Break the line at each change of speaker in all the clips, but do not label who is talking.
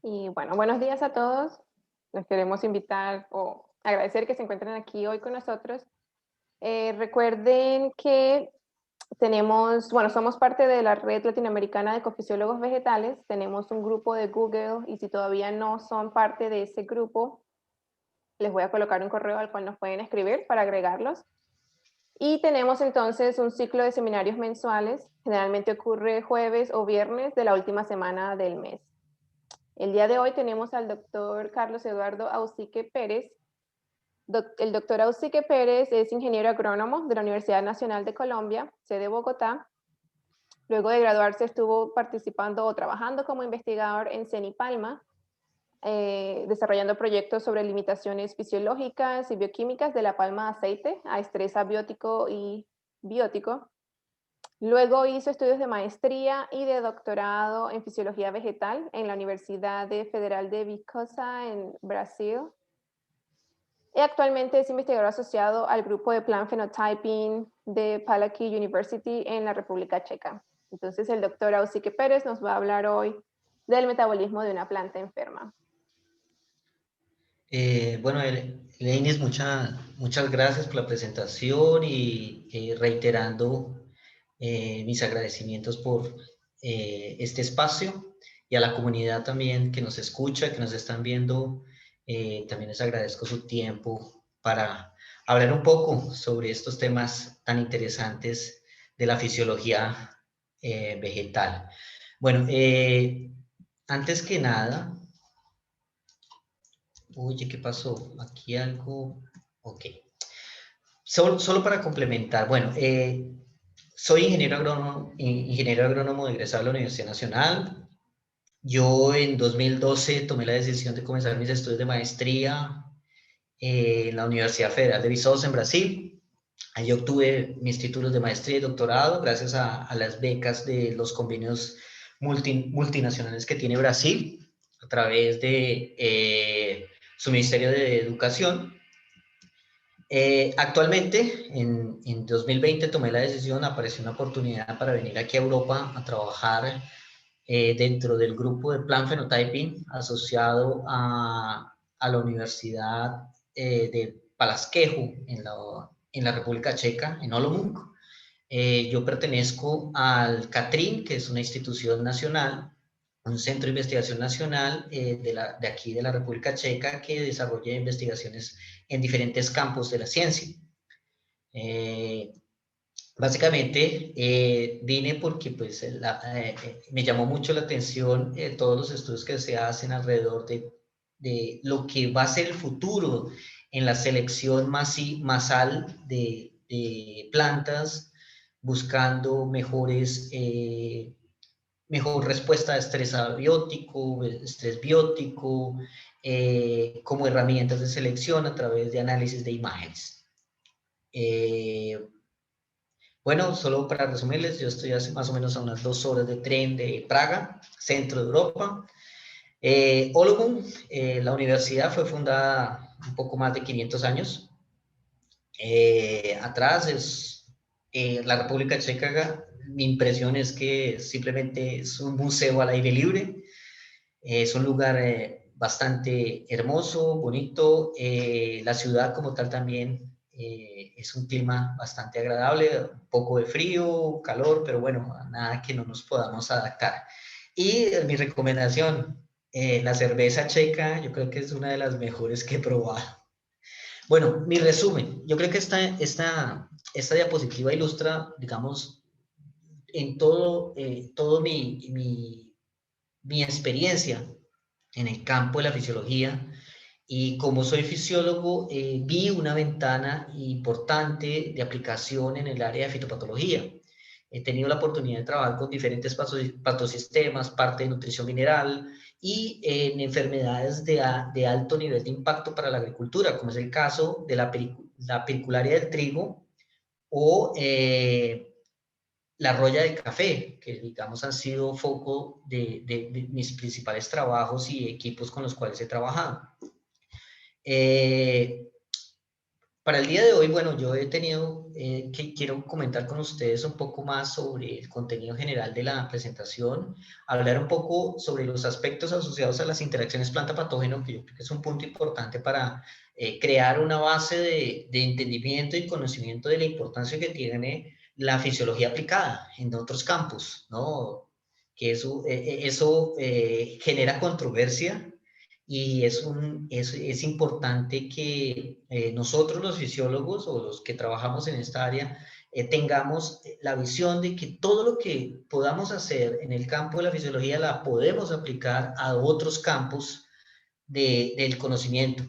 Y bueno, buenos días a todos. Les queremos invitar o agradecer que se encuentren aquí hoy con nosotros. Recuerden que somos parte de la Red Latinoamericana de Ecofisiólogos Vegetales. Tenemos un grupo de Google y si todavía no son parte de ese grupo, les voy a colocar un correo al cual nos pueden escribir para agregarlos. Y tenemos entonces un ciclo de seminarios mensuales. Generalmente ocurre jueves o viernes de la última semana del mes. El día de hoy tenemos al doctor Carlos Eduardo Ausique Pérez. El doctor Ausique Pérez es ingeniero agrónomo de la Universidad Nacional de Colombia, sede Bogotá. Luego de graduarse estuvo participando o trabajando como investigador en CENIPALMA, desarrollando proyectos sobre limitaciones fisiológicas y bioquímicas de la palma de aceite a estrés abiótico y biótico. Luego hizo estudios de maestría y de doctorado en fisiología vegetal en la Universidad Federal de Viçosa en Brasil. Y actualmente es investigador asociado al grupo de Plant Phenotyping de Palacky University en la República Checa. Entonces el doctor Ausique Pérez nos va a hablar hoy del metabolismo de una planta enferma.
Bueno, Leinis, muchas gracias por la presentación y reiterando mis agradecimientos por este espacio y a la comunidad también que nos escucha, que nos están viendo. También les agradezco su tiempo para hablar un poco sobre estos temas tan interesantes de la fisiología vegetal. Bueno, antes que nada, oye, ¿qué pasó? Aquí algo. Ok. Solo para complementar. Bueno, soy ingeniero agrónomo egresado de la Universidad Nacional. Yo en 2012 tomé la decisión de comenzar mis estudios de maestría en la Universidad Federal de Viçosa en Brasil. Allí obtuve mis títulos de maestría y doctorado gracias a las becas de los convenios multinacionales que tiene Brasil a través de su Ministerio de Educación. Actualmente, en 2020 tomé la decisión, apareció una oportunidad para venir aquí a Europa a trabajar dentro del grupo de Plant Phenotyping asociado a la Universidad de Palaskehu en la República Checa, en Olomouc. Yo pertenezco al CATRIN, que es una institución nacional, un centro de investigación nacional de aquí de la República Checa que desarrolla investigaciones en diferentes campos de la ciencia. Básicamente vine porque pues, me llamó mucho la atención todos los estudios que se hacen alrededor de lo que va a ser el futuro en la selección masal de plantas, buscando mejor respuesta a estrés abiótico, estrés biótico, como herramientas de selección a través de análisis de imágenes. Bueno, solo para resumirles, yo estoy hace más o menos a unas 2 horas de tren de Praga, centro de Europa. Olomouc, la universidad fue fundada un poco más de 500 años. Atrás es la República Checa. Mi impresión es que simplemente es un museo al aire libre. Es un lugar bastante hermoso, bonito. La ciudad como tal también es un clima bastante agradable, un poco de frío, calor, pero bueno, nada que no nos podamos adaptar. Y mi recomendación, la cerveza checa, yo creo que es una de las mejores que he probado. Bueno, mi resumen, yo creo que esta diapositiva ilustra, digamos, en todo mi experiencia en el campo de la fisiología, y como soy fisiólogo, vi una ventana importante de aplicación en el área de fitopatología. He tenido la oportunidad de trabajar con diferentes patosistemas, parte de nutrición mineral y en enfermedades de alto nivel de impacto para la agricultura, como es el caso de la pericularia del trigo o la roya de café, que digamos han sido foco de mis principales trabajos y equipos con los cuales he trabajado. Para el día de hoy, bueno, yo he tenido que quiero comentar con ustedes un poco más sobre el contenido general de la presentación, hablar un poco sobre los aspectos asociados a las interacciones planta-patógeno, que yo creo que es un punto importante para crear una base de entendimiento y conocimiento de la importancia que tiene la fisiología aplicada en otros campos, ¿no? Que eso genera controversia y es importante que nosotros los fisiólogos o los que trabajamos en esta área tengamos la visión de que todo lo que podamos hacer en el campo de la fisiología la podemos aplicar a otros campos del conocimiento,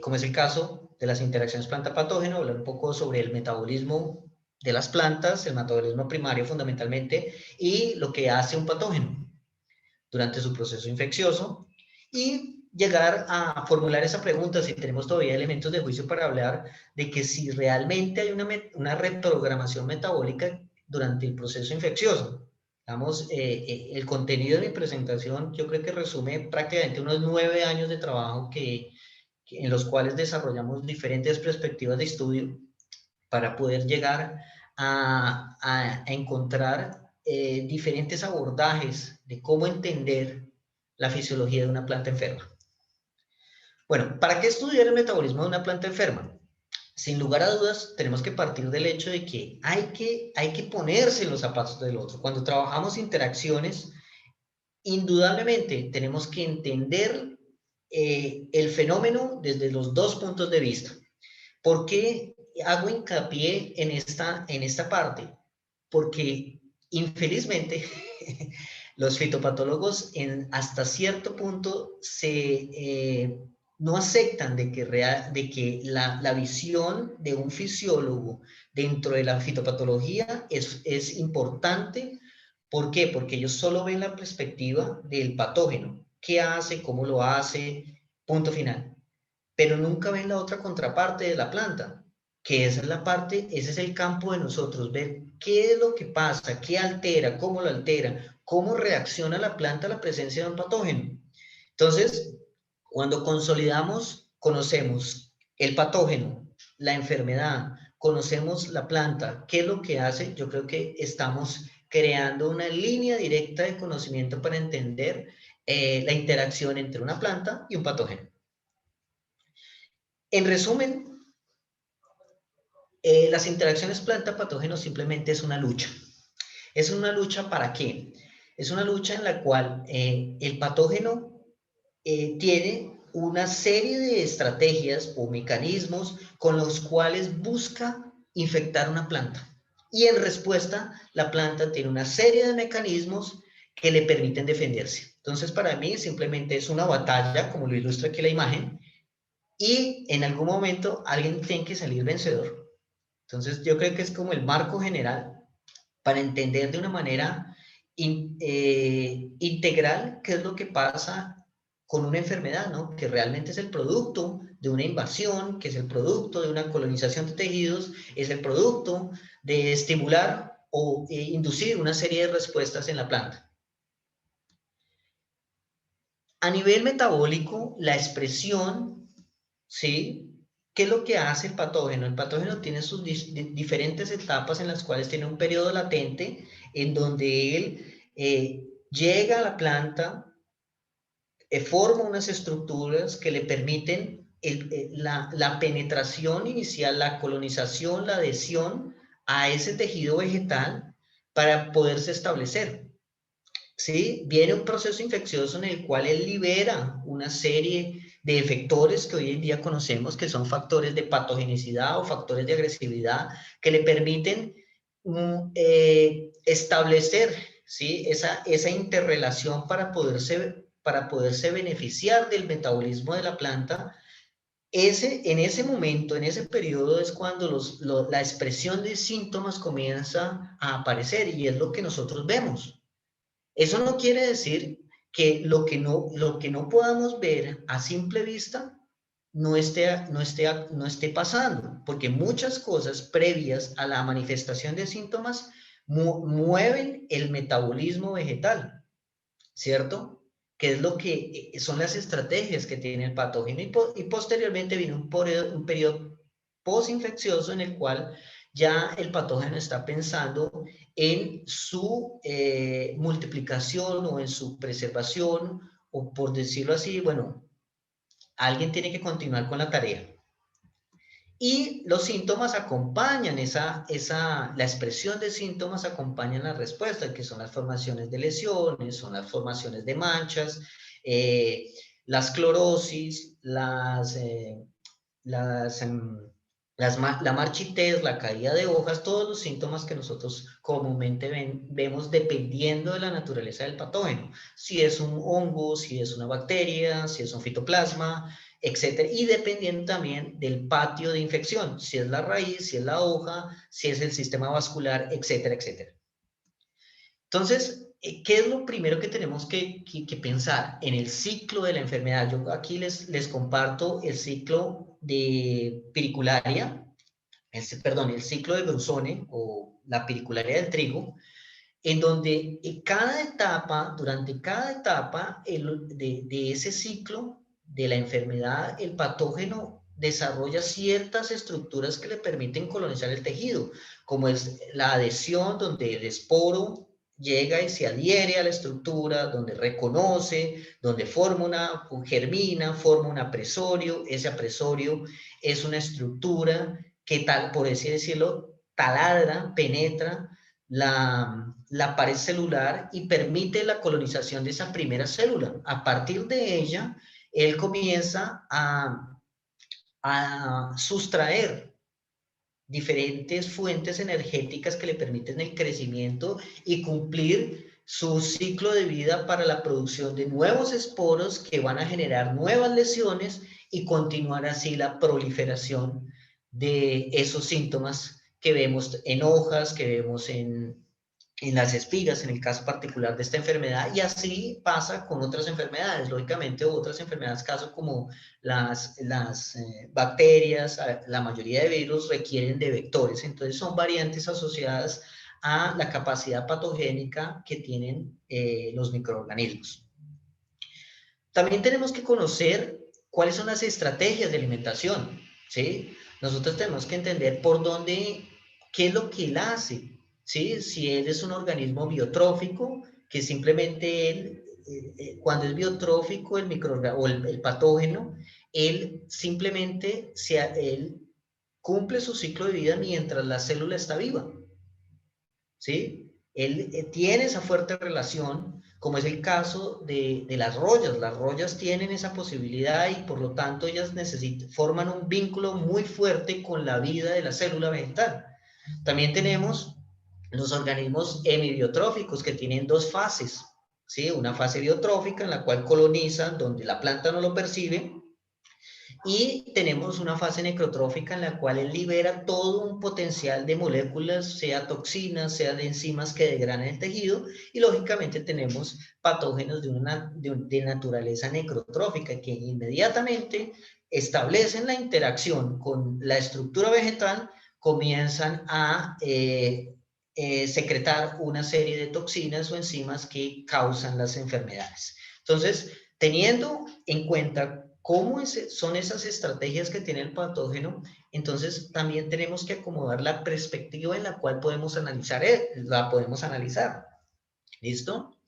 como es el caso de las interacciones planta-patógeno, hablar un poco sobre el metabolismo de las plantas, el metabolismo primario fundamentalmente, y lo que hace un patógeno durante su proceso infeccioso y llegar a formular esa pregunta si tenemos todavía elementos de juicio para hablar de que si realmente hay una reprogramación metabólica durante el proceso infeccioso. Digamos, el contenido de mi presentación yo creo que resume prácticamente unos 9 años de trabajo en los cuales desarrollamos diferentes perspectivas de estudio para poder llegar a encontrar diferentes abordajes de cómo entender la fisiología de una planta enferma. Bueno, ¿para qué estudiar el metabolismo de una planta enferma? Sin lugar a dudas, tenemos que partir del hecho de que hay que ponerse en los zapatos del otro. Cuando trabajamos interacciones, indudablemente tenemos que entender el fenómeno desde los dos puntos de vista. ¿Por qué hago hincapié en esta parte? Porque infelizmente los fitopatólogos hasta cierto punto no aceptan de que la visión de un fisiólogo dentro de la fitopatología es importante. ¿Por qué? Porque ellos solo ven la perspectiva del patógeno. ¿Qué hace? ¿Cómo lo hace? Punto final, pero nunca ven la otra contraparte de la planta, que esa es la parte, ese es el campo de nosotros, ver qué es lo que pasa, qué altera, cómo lo altera, cómo reacciona la planta a la presencia de un patógeno. Entonces, cuando consolidamos, conocemos el patógeno, la enfermedad, conocemos la planta, qué es lo que hace, yo creo que estamos creando una línea directa de conocimiento para entender la interacción entre una planta y un patógeno. En resumen, las interacciones planta-patógeno simplemente es una lucha. ¿Es una lucha para qué? Es una lucha en la cual el patógeno tiene una serie de estrategias o mecanismos con los cuales busca infectar una planta. Y en respuesta, la planta tiene una serie de mecanismos que le permiten defenderse. Entonces, para mí simplemente es una batalla, como lo ilustra aquí la imagen, y en algún momento alguien tiene que salir vencedor. Entonces yo creo que es como el marco general para entender de una manera integral qué es lo que pasa con una enfermedad, ¿no? Que realmente es el producto de una invasión, que es el producto de una colonización de tejidos, es el producto de estimular o inducir una serie de respuestas en la planta. A nivel metabólico, la expresión, ¿sí? ¿Qué es lo que hace el patógeno? El patógeno tiene sus diferentes etapas en las cuales tiene un periodo latente en donde él llega a la planta, forma unas estructuras que le permiten la penetración inicial, la colonización, la adhesión a ese tejido vegetal para poderse establecer. ¿Sí? Viene un proceso infeccioso en el cual él libera una serie de efectores que hoy en día conocemos que son factores de patogenicidad o factores de agresividad que le permiten establecer, ¿sí? esa interrelación para poderse beneficiar del metabolismo de la planta. En ese momento, en ese periodo es cuando la expresión de síntomas comienza a aparecer y es lo que nosotros vemos. Eso no quiere decir que lo que no podamos ver a simple vista no esté pasando, porque muchas cosas previas a la manifestación de síntomas mueven el metabolismo vegetal, ¿cierto? que es lo que son las estrategias que tiene el patógeno, y posteriormente viene un periodo posinfeccioso en el cual ya el patógeno está pensando en su multiplicación o en su preservación, o por decirlo así, bueno, alguien tiene que continuar con la tarea. Y los síntomas acompañan la expresión de síntomas acompañan la respuesta, que son las formaciones de lesiones, son las formaciones de manchas, la esclerosis, la marchitez, la caída de hojas, todos los síntomas que nosotros comúnmente vemos dependiendo de la naturaleza del patógeno. Si es un hongo, si es una bacteria, si es un fitoplasma, etcétera, y dependiendo también del patio de infección, si es la raíz, si es la hoja, si es el sistema vascular, etcétera, etcétera. Entonces, ¿qué es lo primero que tenemos que pensar? En el ciclo de la enfermedad. Yo aquí les comparto el ciclo de piricularia, perdón, el ciclo de Brusone o la piricularia del trigo, en donde durante cada etapa de ese ciclo de la enfermedad, el patógeno desarrolla ciertas estructuras que le permiten colonizar el tejido, como es la adhesión, donde el esporo llega y se adhiere a la estructura, donde reconoce, donde germina, forma un apresorio. Ese apresorio es una estructura que, por así decirlo, taladra, penetra la pared celular y permite la colonización de esa primera célula. A partir de ella, él comienza a sustraer diferentes fuentes energéticas que le permiten el crecimiento y cumplir su ciclo de vida para la producción de nuevos esporos que van a generar nuevas lesiones y continuar así la proliferación de esos síntomas que vemos en hojas, que vemos en las espigas, en el caso particular de esta enfermedad, y así pasa con otras enfermedades. Lógicamente, otras enfermedades, caso como las bacterias, la mayoría de virus requieren de vectores, entonces son variantes asociadas a la capacidad patogénica que tienen los microorganismos. También tenemos que conocer cuáles son las estrategias de alimentación, ¿sí? Nosotros tenemos que entender qué es lo que él hace, ¿sí? Si él es un organismo biotrófico, que simplemente cuando es biotrófico, o el patógeno, él simplemente él cumple su ciclo de vida mientras la célula está viva, ¿sí? Él tiene esa fuerte relación, como es el caso de las rollas. Las rollas tienen esa posibilidad y por lo tanto ellas forman un vínculo muy fuerte con la vida de la célula vegetal. También tenemos los organismos hemibiotróficos, que tienen dos fases, ¿sí? Una fase biotrófica en la cual colonizan donde la planta no lo percibe, y tenemos una fase necrotrófica en la cual él libera todo un potencial de moléculas, sea toxinas, sea de enzimas que degradan el tejido, y lógicamente tenemos patógenos de naturaleza necrotrófica que inmediatamente establecen la interacción con la estructura vegetal, comienzan a secretar una serie de toxinas o enzimas que causan las enfermedades. Entonces, teniendo en cuenta cómo son esas estrategias que tiene el patógeno, entonces también tenemos que acomodar la perspectiva en la cual la podemos analizar. ¿Listo?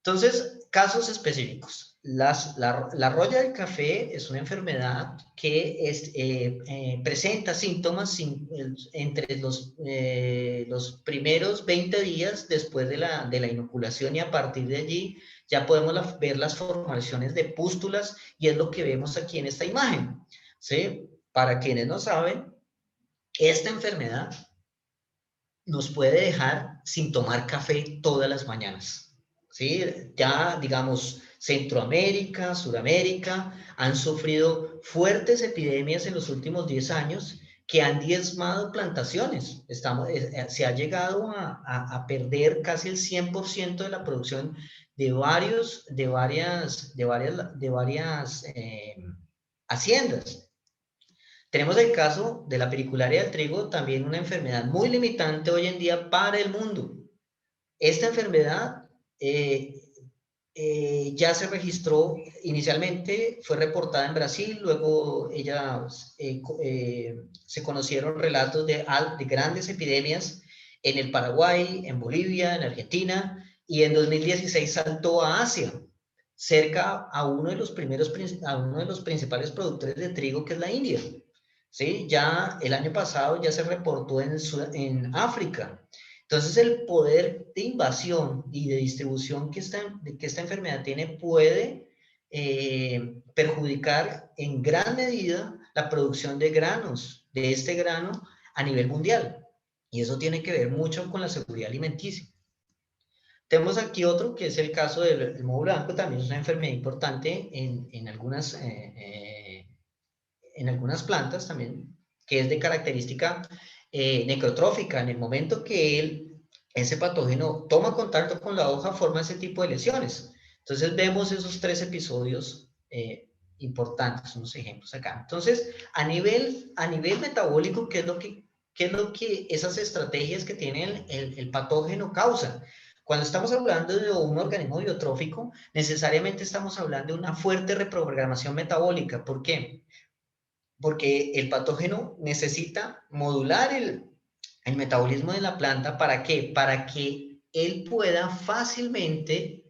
Entonces, casos específicos. La roya del café es una enfermedad que presenta síntomas entre los primeros 20 días después de la inoculación, y a partir de allí ya podemos ver las formaciones de pústulas, y es lo que vemos aquí en esta imagen, ¿sí? Para quienes no saben, esta enfermedad nos puede dejar sin tomar café todas las mañanas, ¿sí? Ya, digamos, Centroamérica, Suramérica han sufrido fuertes epidemias en los últimos 10 años que han diezmado plantaciones. Se ha llegado a perder casi el 100% de la producción de varias haciendas. Tenemos el caso de la piricularia del trigo, también una enfermedad muy limitante hoy en día para el mundo. Esta enfermedad ya se registró, inicialmente fue reportada en Brasil, luego se conocieron relatos de grandes epidemias en el Paraguay, en Bolivia, en Argentina, y en 2016 saltó a Asia, cerca a uno de los principales productores de trigo, que es la India. ¿Sí? Ya el año pasado ya se reportó en África. Entonces, el poder de invasión y de distribución que esta enfermedad tiene puede perjudicar en gran medida la producción de granos, de este grano, a nivel mundial. Y eso tiene que ver mucho con la seguridad alimenticia. Tenemos aquí otro, que es el caso del moho blanco, también es una enfermedad importante en algunas plantas también, que es de característica necrotrófica. En el momento que ese patógeno toma contacto con la hoja, forma ese tipo de lesiones. Entonces vemos esos 3 episodios importantes, unos ejemplos acá. Entonces, a nivel metabólico, ¿qué es lo que esas estrategias que tiene el patógeno causan? Cuando estamos hablando de un organismo biotrófico, necesariamente estamos hablando de una fuerte reprogramación metabólica. ¿Por qué? Porque el patógeno necesita modular el metabolismo de la planta. ¿Para qué? Para que él pueda fácilmente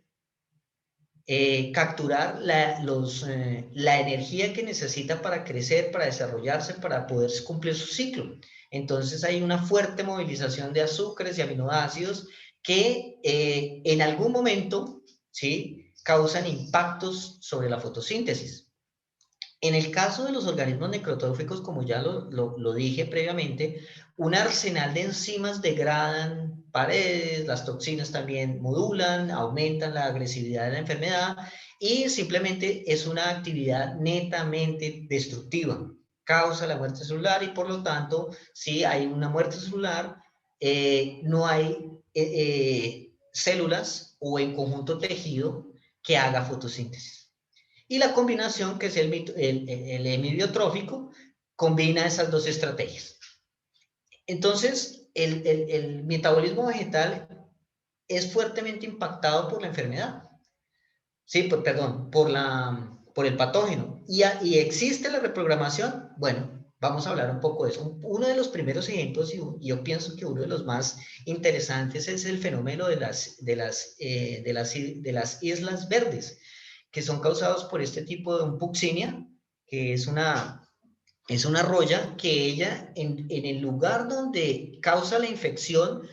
capturar la energía que necesita para crecer, para desarrollarse, para poder cumplir su ciclo. Entonces hay una fuerte movilización de azúcares y aminoácidos que en algún momento, ¿sí?, causan impactos sobre la fotosíntesis. En el caso de los organismos necrotróficos, como ya lo dije previamente, un arsenal de enzimas degradan paredes, las toxinas también modulan, aumentan la agresividad de la enfermedad, y simplemente es una actividad netamente destructiva. Causa la muerte celular, y por lo tanto, si hay una muerte celular, no hay células o en conjunto tejido que haga fotosíntesis. Y la combinación, que es el hemibiontrófico, combina esas 2 estrategias. Entonces, el metabolismo vegetal es fuertemente impactado por la enfermedad. Sí, perdón, por el patógeno. ¿Y existe la reprogramación? Bueno, vamos a hablar un poco de eso. Uno de los primeros ejemplos, y yo pienso que uno de los más interesantes, es el fenómeno de las islas verdes, que son causados por este tipo de puccinia, que es una roya que ella, en el lugar donde causa la infección,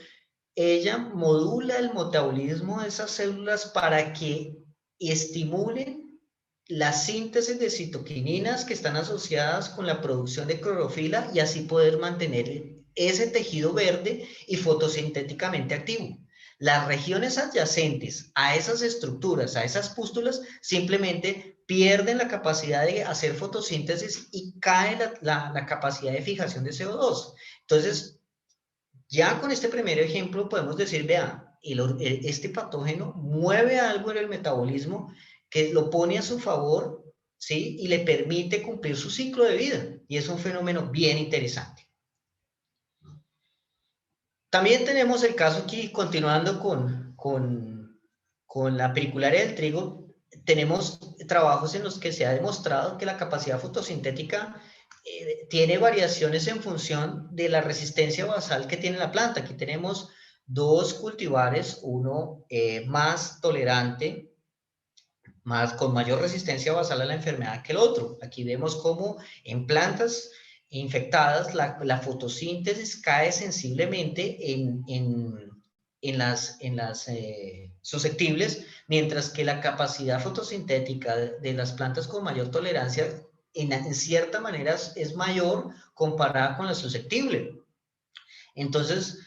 ella modula el metabolismo de esas células para que estimulen la síntesis de citoquininas que están asociadas con la producción de clorofila, y así poder mantener ese tejido verde y fotosintéticamente activo. Las regiones adyacentes a esas estructuras, a esas pústulas, simplemente pierden la capacidad de hacer fotosíntesis y cae la capacidad de fijación de CO2. Entonces, ya con este primer ejemplo podemos decir, vea, este patógeno mueve algo en el metabolismo que lo pone a su favor, ¿sí?, y le permite cumplir su ciclo de vida. Y es un fenómeno bien interesante. También tenemos el caso aquí, continuando con la pericularia del trigo. Tenemos trabajos en los que se ha demostrado que la capacidad fotosintética tiene variaciones en función de la resistencia basal que tiene la planta. Aquí tenemos 2 cultivares, uno más tolerante, con mayor resistencia basal a la enfermedad que el otro. Aquí vemos cómo en plantas infectadas la fotosíntesis cae sensiblemente en las susceptibles, mientras que la capacidad fotosintética de las plantas con mayor tolerancia en cierta manera es mayor comparada con la susceptible. Entonces,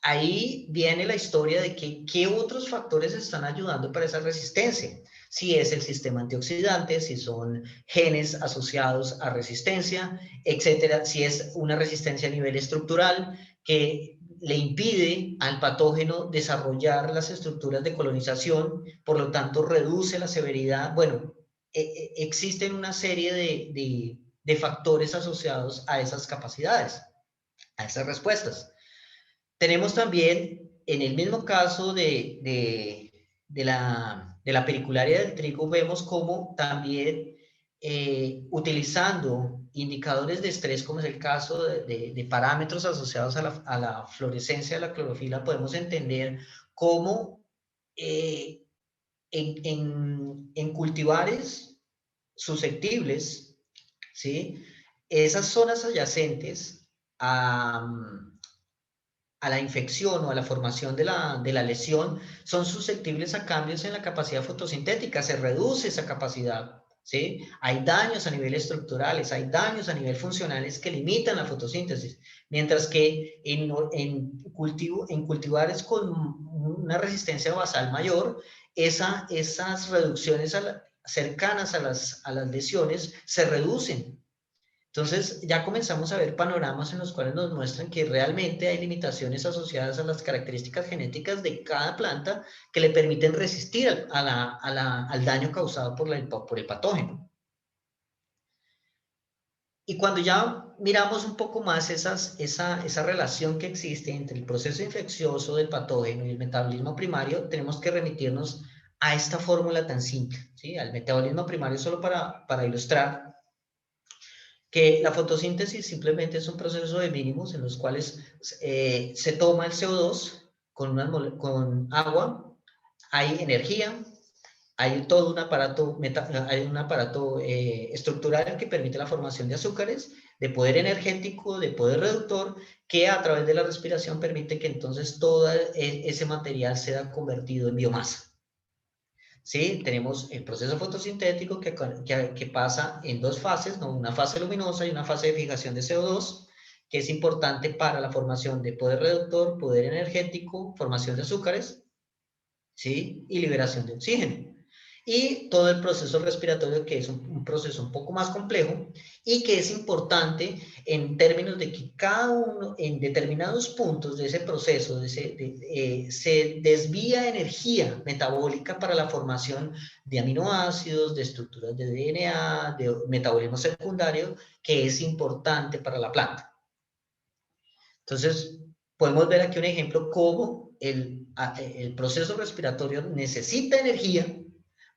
ahí viene la historia de qué otros factores están ayudando para esa resistencia. Si es el sistema antioxidante, si son genes asociados a resistencia, etcétera. Si es una resistencia a nivel estructural que le impide al patógeno desarrollar las estructuras de colonización, por lo tanto reduce la severidad. Bueno, existen una serie de factores asociados a esas capacidades, a esas respuestas. Tenemos también, en el mismo caso de de la pericularia del trigo, vemos cómo también utilizando indicadores de estrés, como es el caso de parámetros asociados a la fluorescencia de la clorofila, podemos entender cómo en cultivares susceptibles, ¿sí? Esas zonas adyacentes a la infección o a la formación de la lesión son susceptibles a cambios en la capacidad fotosintética, se reduce esa capacidad, ¿sí? Hay daños a nivel estructurales, hay daños a nivel funcionales que limitan la fotosíntesis, mientras que en cultivares con una resistencia basal mayor, esas reducciones cercanas a las lesiones se reducen. Entonces ya comenzamos a ver panoramas en los cuales nos muestran que realmente hay limitaciones asociadas a las características genéticas de cada planta que le permiten resistir al daño causado por el patógeno. Y cuando ya miramos un poco más esa relación que existe entre el proceso infeccioso del patógeno y el metabolismo primario, tenemos que remitirnos a esta fórmula tan simple, ¿sí? Al metabolismo primario, solo para ilustrar que la fotosíntesis simplemente es un proceso de mínimos en los cuales se toma el CO2 con agua, hay energía, hay todo un aparato estructural que permite la formación de azúcares, de poder energético, de poder reductor, que a través de la respiración permite que entonces todo ese material sea convertido en biomasa. ¿Sí? Tenemos el proceso fotosintético que pasa en dos fases, ¿no? Una fase luminosa y una fase de fijación de CO2, que es importante para la formación de poder reductor, poder energético, formación de azúcares, ¿sí? Y liberación de oxígeno. Y todo el proceso respiratorio, que es un proceso un poco más complejo y que es importante en términos de que cada uno, en determinados puntos de ese proceso, se desvía energía metabólica para la formación de aminoácidos, de estructuras de DNA, de metabolismo secundario, que es importante para la planta. Entonces, podemos ver aquí un ejemplo cómo el proceso respiratorio necesita energía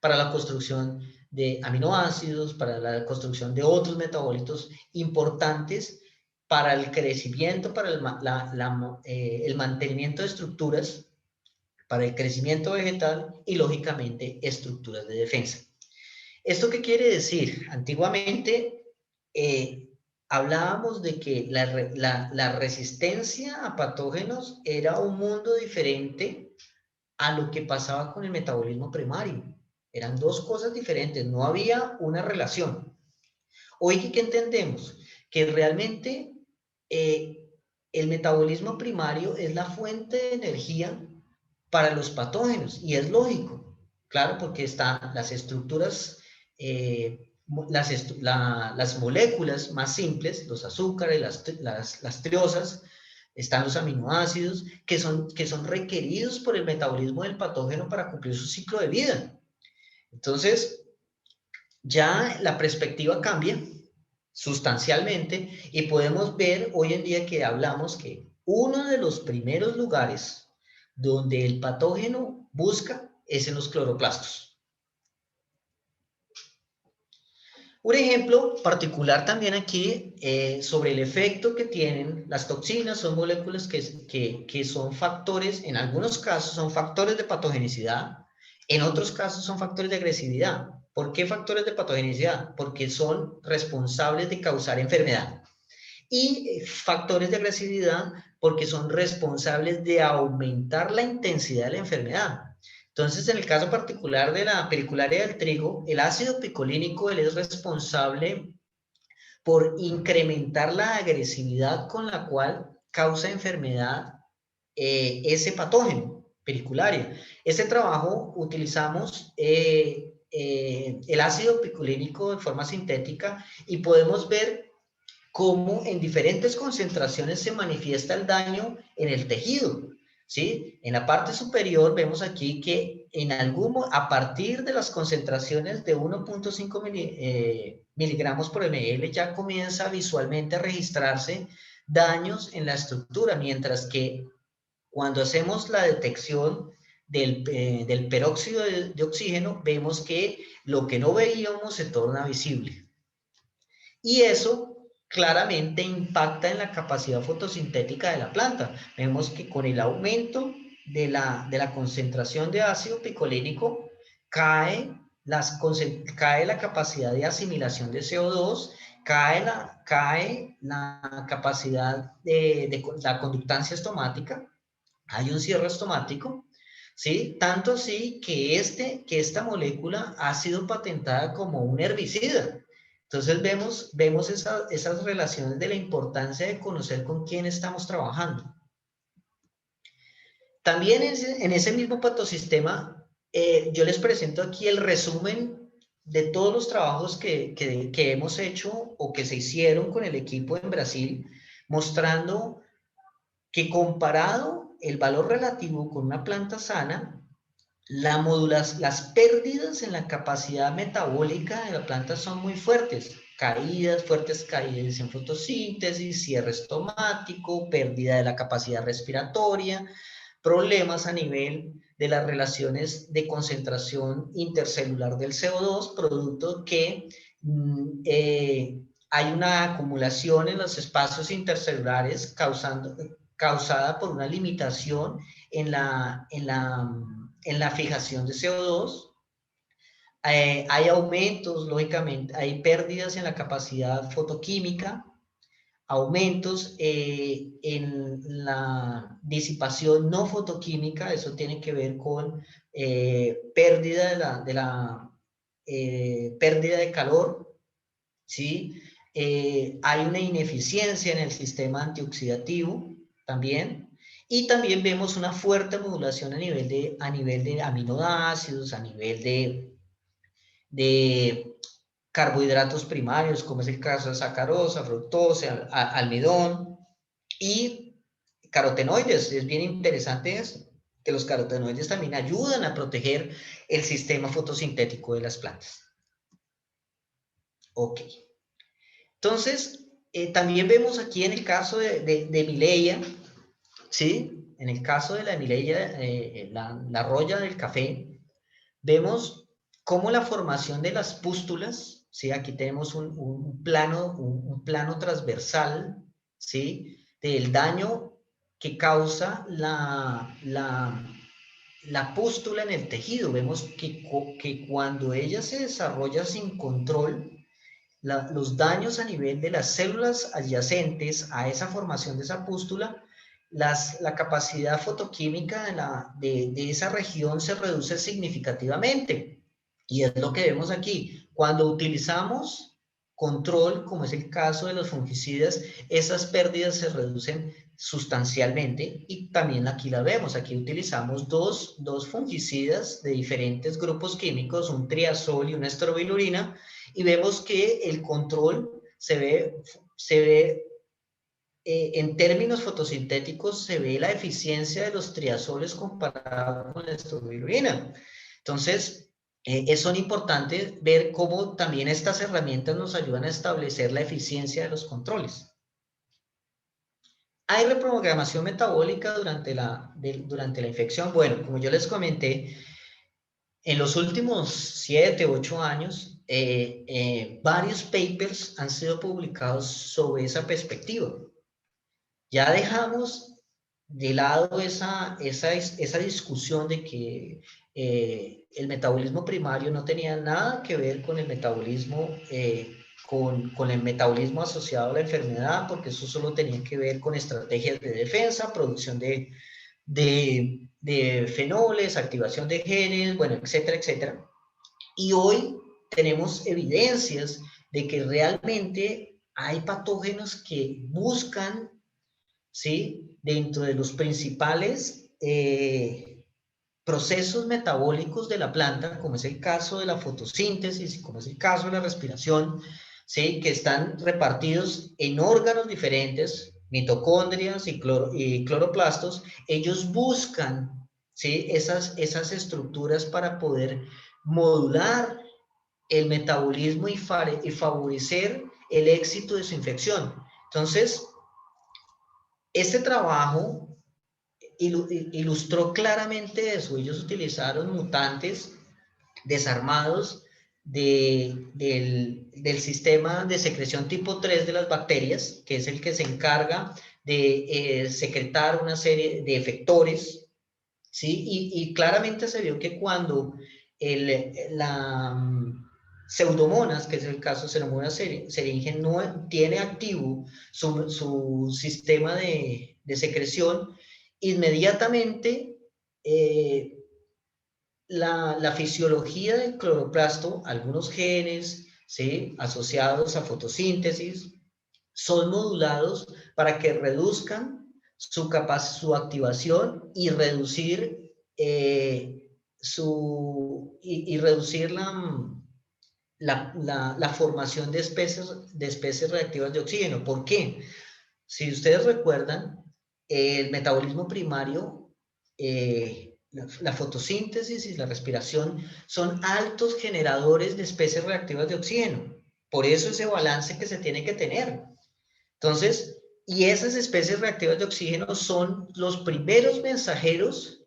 para la construcción de aminoácidos, para la construcción de otros metabolitos importantes para el crecimiento, para el mantenimiento de estructuras, para el crecimiento vegetal y, lógicamente, estructuras de defensa. ¿Esto qué quiere decir? Antiguamente hablábamos de que la resistencia a patógenos era un mundo diferente a lo que pasaba con el metabolismo primario. Eran dos cosas diferentes, no había una relación. Hoy, ¿qué entendemos? Que realmente el metabolismo primario es la fuente de energía para los patógenos, y es lógico, claro, porque están las estructuras, las moléculas más simples, los azúcares, las triosas, están los aminoácidos, que son requeridos por el metabolismo del patógeno para cumplir su ciclo de vida. Entonces, ya la perspectiva cambia sustancialmente y podemos ver hoy en día que hablamos que uno de los primeros lugares donde el patógeno busca es en los cloroplastos. Un ejemplo particular también aquí sobre el efecto que tienen las toxinas. Son moléculas que son factores, en algunos casos son factores de patogenicidad, en otros casos son factores de agresividad. ¿Por qué factores de patogenicidad? Porque son responsables de causar enfermedad. Y factores de agresividad porque son responsables de aumentar la intensidad de la enfermedad. Entonces, en el caso particular de la pericularia del trigo, el ácido picolínico él es responsable por incrementar la agresividad con la cual causa enfermedad ese patógeno pericularia. Este trabajo utilizamos el ácido picolínico de forma sintética y podemos ver cómo en diferentes concentraciones se manifiesta el daño en el tejido, ¿sí? En la parte superior vemos aquí que a partir de las concentraciones de 1.5 miligramos por ml ya comienza visualmente a registrarse daños en la estructura, mientras que cuando hacemos la detección del peróxido de oxígeno, vemos que lo que no veíamos se torna visible. Y eso claramente impacta en la capacidad fotosintética de la planta. Vemos que con el aumento de la concentración de ácido picolínico cae la capacidad de asimilación de CO2, cae la capacidad de la conductancia estomática, hay un cierre estomático, ¿sí? Tanto así que esta molécula ha sido patentada como un herbicida. Entonces vemos esas relaciones de la importancia de conocer con quién estamos trabajando. También en ese mismo patosistema, yo les presento aquí el resumen de todos los trabajos que hemos hecho o que se hicieron con el equipo en Brasil, mostrando que comparado el valor relativo con una planta sana, las pérdidas en la capacidad metabólica de la planta son muy fuertes. Fuertes caídas en fotosíntesis, cierre estomático, pérdida de la capacidad respiratoria, problemas a nivel de las relaciones de concentración intercelular del CO2, producto que hay una acumulación en los espacios intercelulares causada por una limitación en la fijación de CO2. Hay aumentos, lógicamente, hay pérdidas en la capacidad fotoquímica, aumentos en la disipación no fotoquímica, eso tiene que ver con pérdida pérdida de calor, ¿sí? Hay una ineficiencia en el sistema antioxidativo también, y también vemos una fuerte modulación a nivel de aminoácidos, a nivel de carbohidratos primarios, como es el caso de sacarosa, fructosa, almidón y carotenoides. Es bien interesante eso, que los carotenoides también ayudan a proteger el sistema fotosintético de las plantas. Ok. Entonces, también vemos aquí en el caso de Mileia, ¿sí? En el caso de la Mileia, la roya del café, vemos cómo la formación de las pústulas, ¿sí? Aquí tenemos un plano transversal, ¿sí? Del daño que causa la pústula en el tejido. Vemos que cuando ella se desarrolla sin control, los daños a nivel de las células adyacentes a esa formación de esa pústula, la capacidad fotoquímica de esa región se reduce significativamente. Y es lo que vemos aquí. Cuando utilizamos control, como es el caso de los fungicidas, esas pérdidas se reducen sustancialmente, y también aquí la vemos. Aquí utilizamos dos fungicidas de diferentes grupos químicos, un triazol y una estrobilurina, y vemos que el control se ve en términos fotosintéticos, se ve la eficiencia de los triazoles comparado con la estrobilurina. Entonces, son importantes ver cómo también estas herramientas nos ayudan a establecer la eficiencia de los controles. ¿Hay reprogramación metabólica durante la infección? Bueno, como yo les comenté, en los últimos 7, 8 años, varios papers han sido publicados sobre esa perspectiva. Ya dejamos de lado esa discusión de que el metabolismo primario no tenía nada que ver con el metabolismo, con el metabolismo asociado a la enfermedad, porque eso solo tenía que ver con estrategias de defensa, producción de fenoles, activación de genes, bueno, etcétera, etcétera. Y hoy tenemos evidencias de que realmente hay patógenos que buscan, ¿sí?, dentro de los principales procesos metabólicos de la planta, como es el caso de la fotosíntesis, como es el caso de la respiración, ¿sí?, que están repartidos en órganos diferentes, mitocondrias y cloroplastos. Ellos buscan, ¿sí?, esas estructuras para poder modular el metabolismo y favorecer el éxito de su infección. Entonces, este trabajo ilustró claramente eso. Ellos utilizaron mutantes desarmados del sistema de secreción tipo 3 de las bacterias, que es el que se encarga de secretar una serie de efectores, ¿sí? Y claramente se vio que cuando la Pseudomonas, que es el caso de Pseudomonas seringe, no tiene activo su sistema de secreción, inmediatamente la fisiología del cloroplasto, algunos genes, ¿sí?, asociados a fotosíntesis, son modulados para que reduzcan su activación y reducir, reducir la formación de especies reactivas de oxígeno. ¿Por qué? Si ustedes recuerdan, el metabolismo primario, la fotosíntesis y la respiración son altos generadores de especies reactivas de oxígeno. Por eso ese balance que se tiene que tener. Entonces, y esas especies reactivas de oxígeno son los primeros mensajeros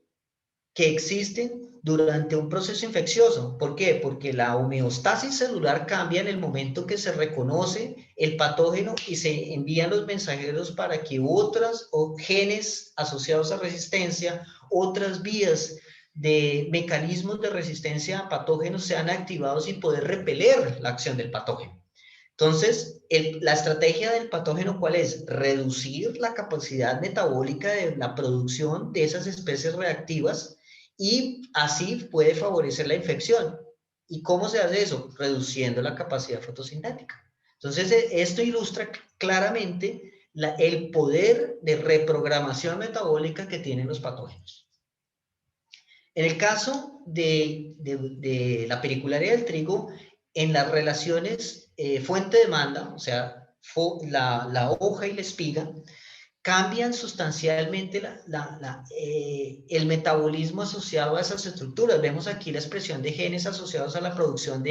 que existen durante un proceso infeccioso. ¿Por qué? Porque la homeostasis celular cambia en el momento que se reconoce el patógeno y se envían los mensajeros para que otras genes asociados a resistencia, otras vías de mecanismos de resistencia a patógenos sean activados y poder repeler la acción del patógeno. Entonces, la estrategia del patógeno, ¿cuál es? Reducir la capacidad metabólica de la producción de esas especies reactivas y así puede favorecer la infección. ¿Y cómo se hace eso? Reduciendo la capacidad fotosintética. Entonces, esto ilustra claramente el poder de reprogramación metabólica que tienen los patógenos. En el caso de la pericularia del trigo, en las relaciones fuente-demanda, o sea, la hoja y la espiga, cambian sustancialmente el metabolismo asociado a esas estructuras. Vemos aquí la expresión de genes asociados a la producción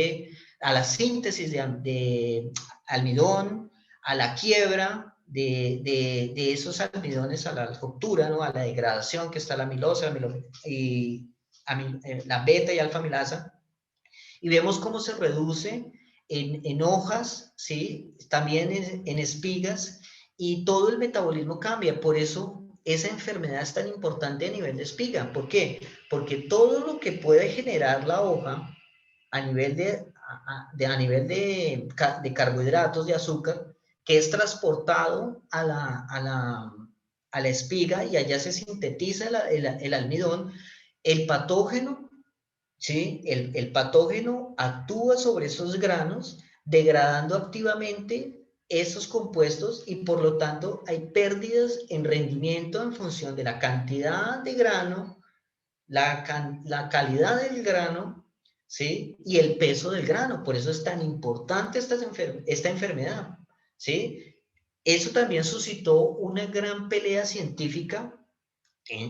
a la síntesis de almidón, a la quiebra de esos almidones, a la ruptura, ¿no?, a la degradación, que está la amilosa, y la beta y alfa amilasa. Y vemos cómo se reduce en hojas, ¿sí?, también en espigas, y todo el metabolismo cambia. Por eso esa enfermedad es tan importante a nivel de espiga. ¿Por qué? Porque todo lo que puede generar la hoja a nivel de carbohidratos, de azúcar, que es transportado a la espiga y allá se sintetiza el almidón, el patógeno, ¿sí?, el patógeno actúa sobre esos granos, degradando activamente esos compuestos, y por lo tanto hay pérdidas en rendimiento en función de la cantidad de grano, la calidad del grano, ¿sí?, y el peso del grano. Por eso es tan importante esta enfermedad, ¿sí? Eso también suscitó una gran pelea científica,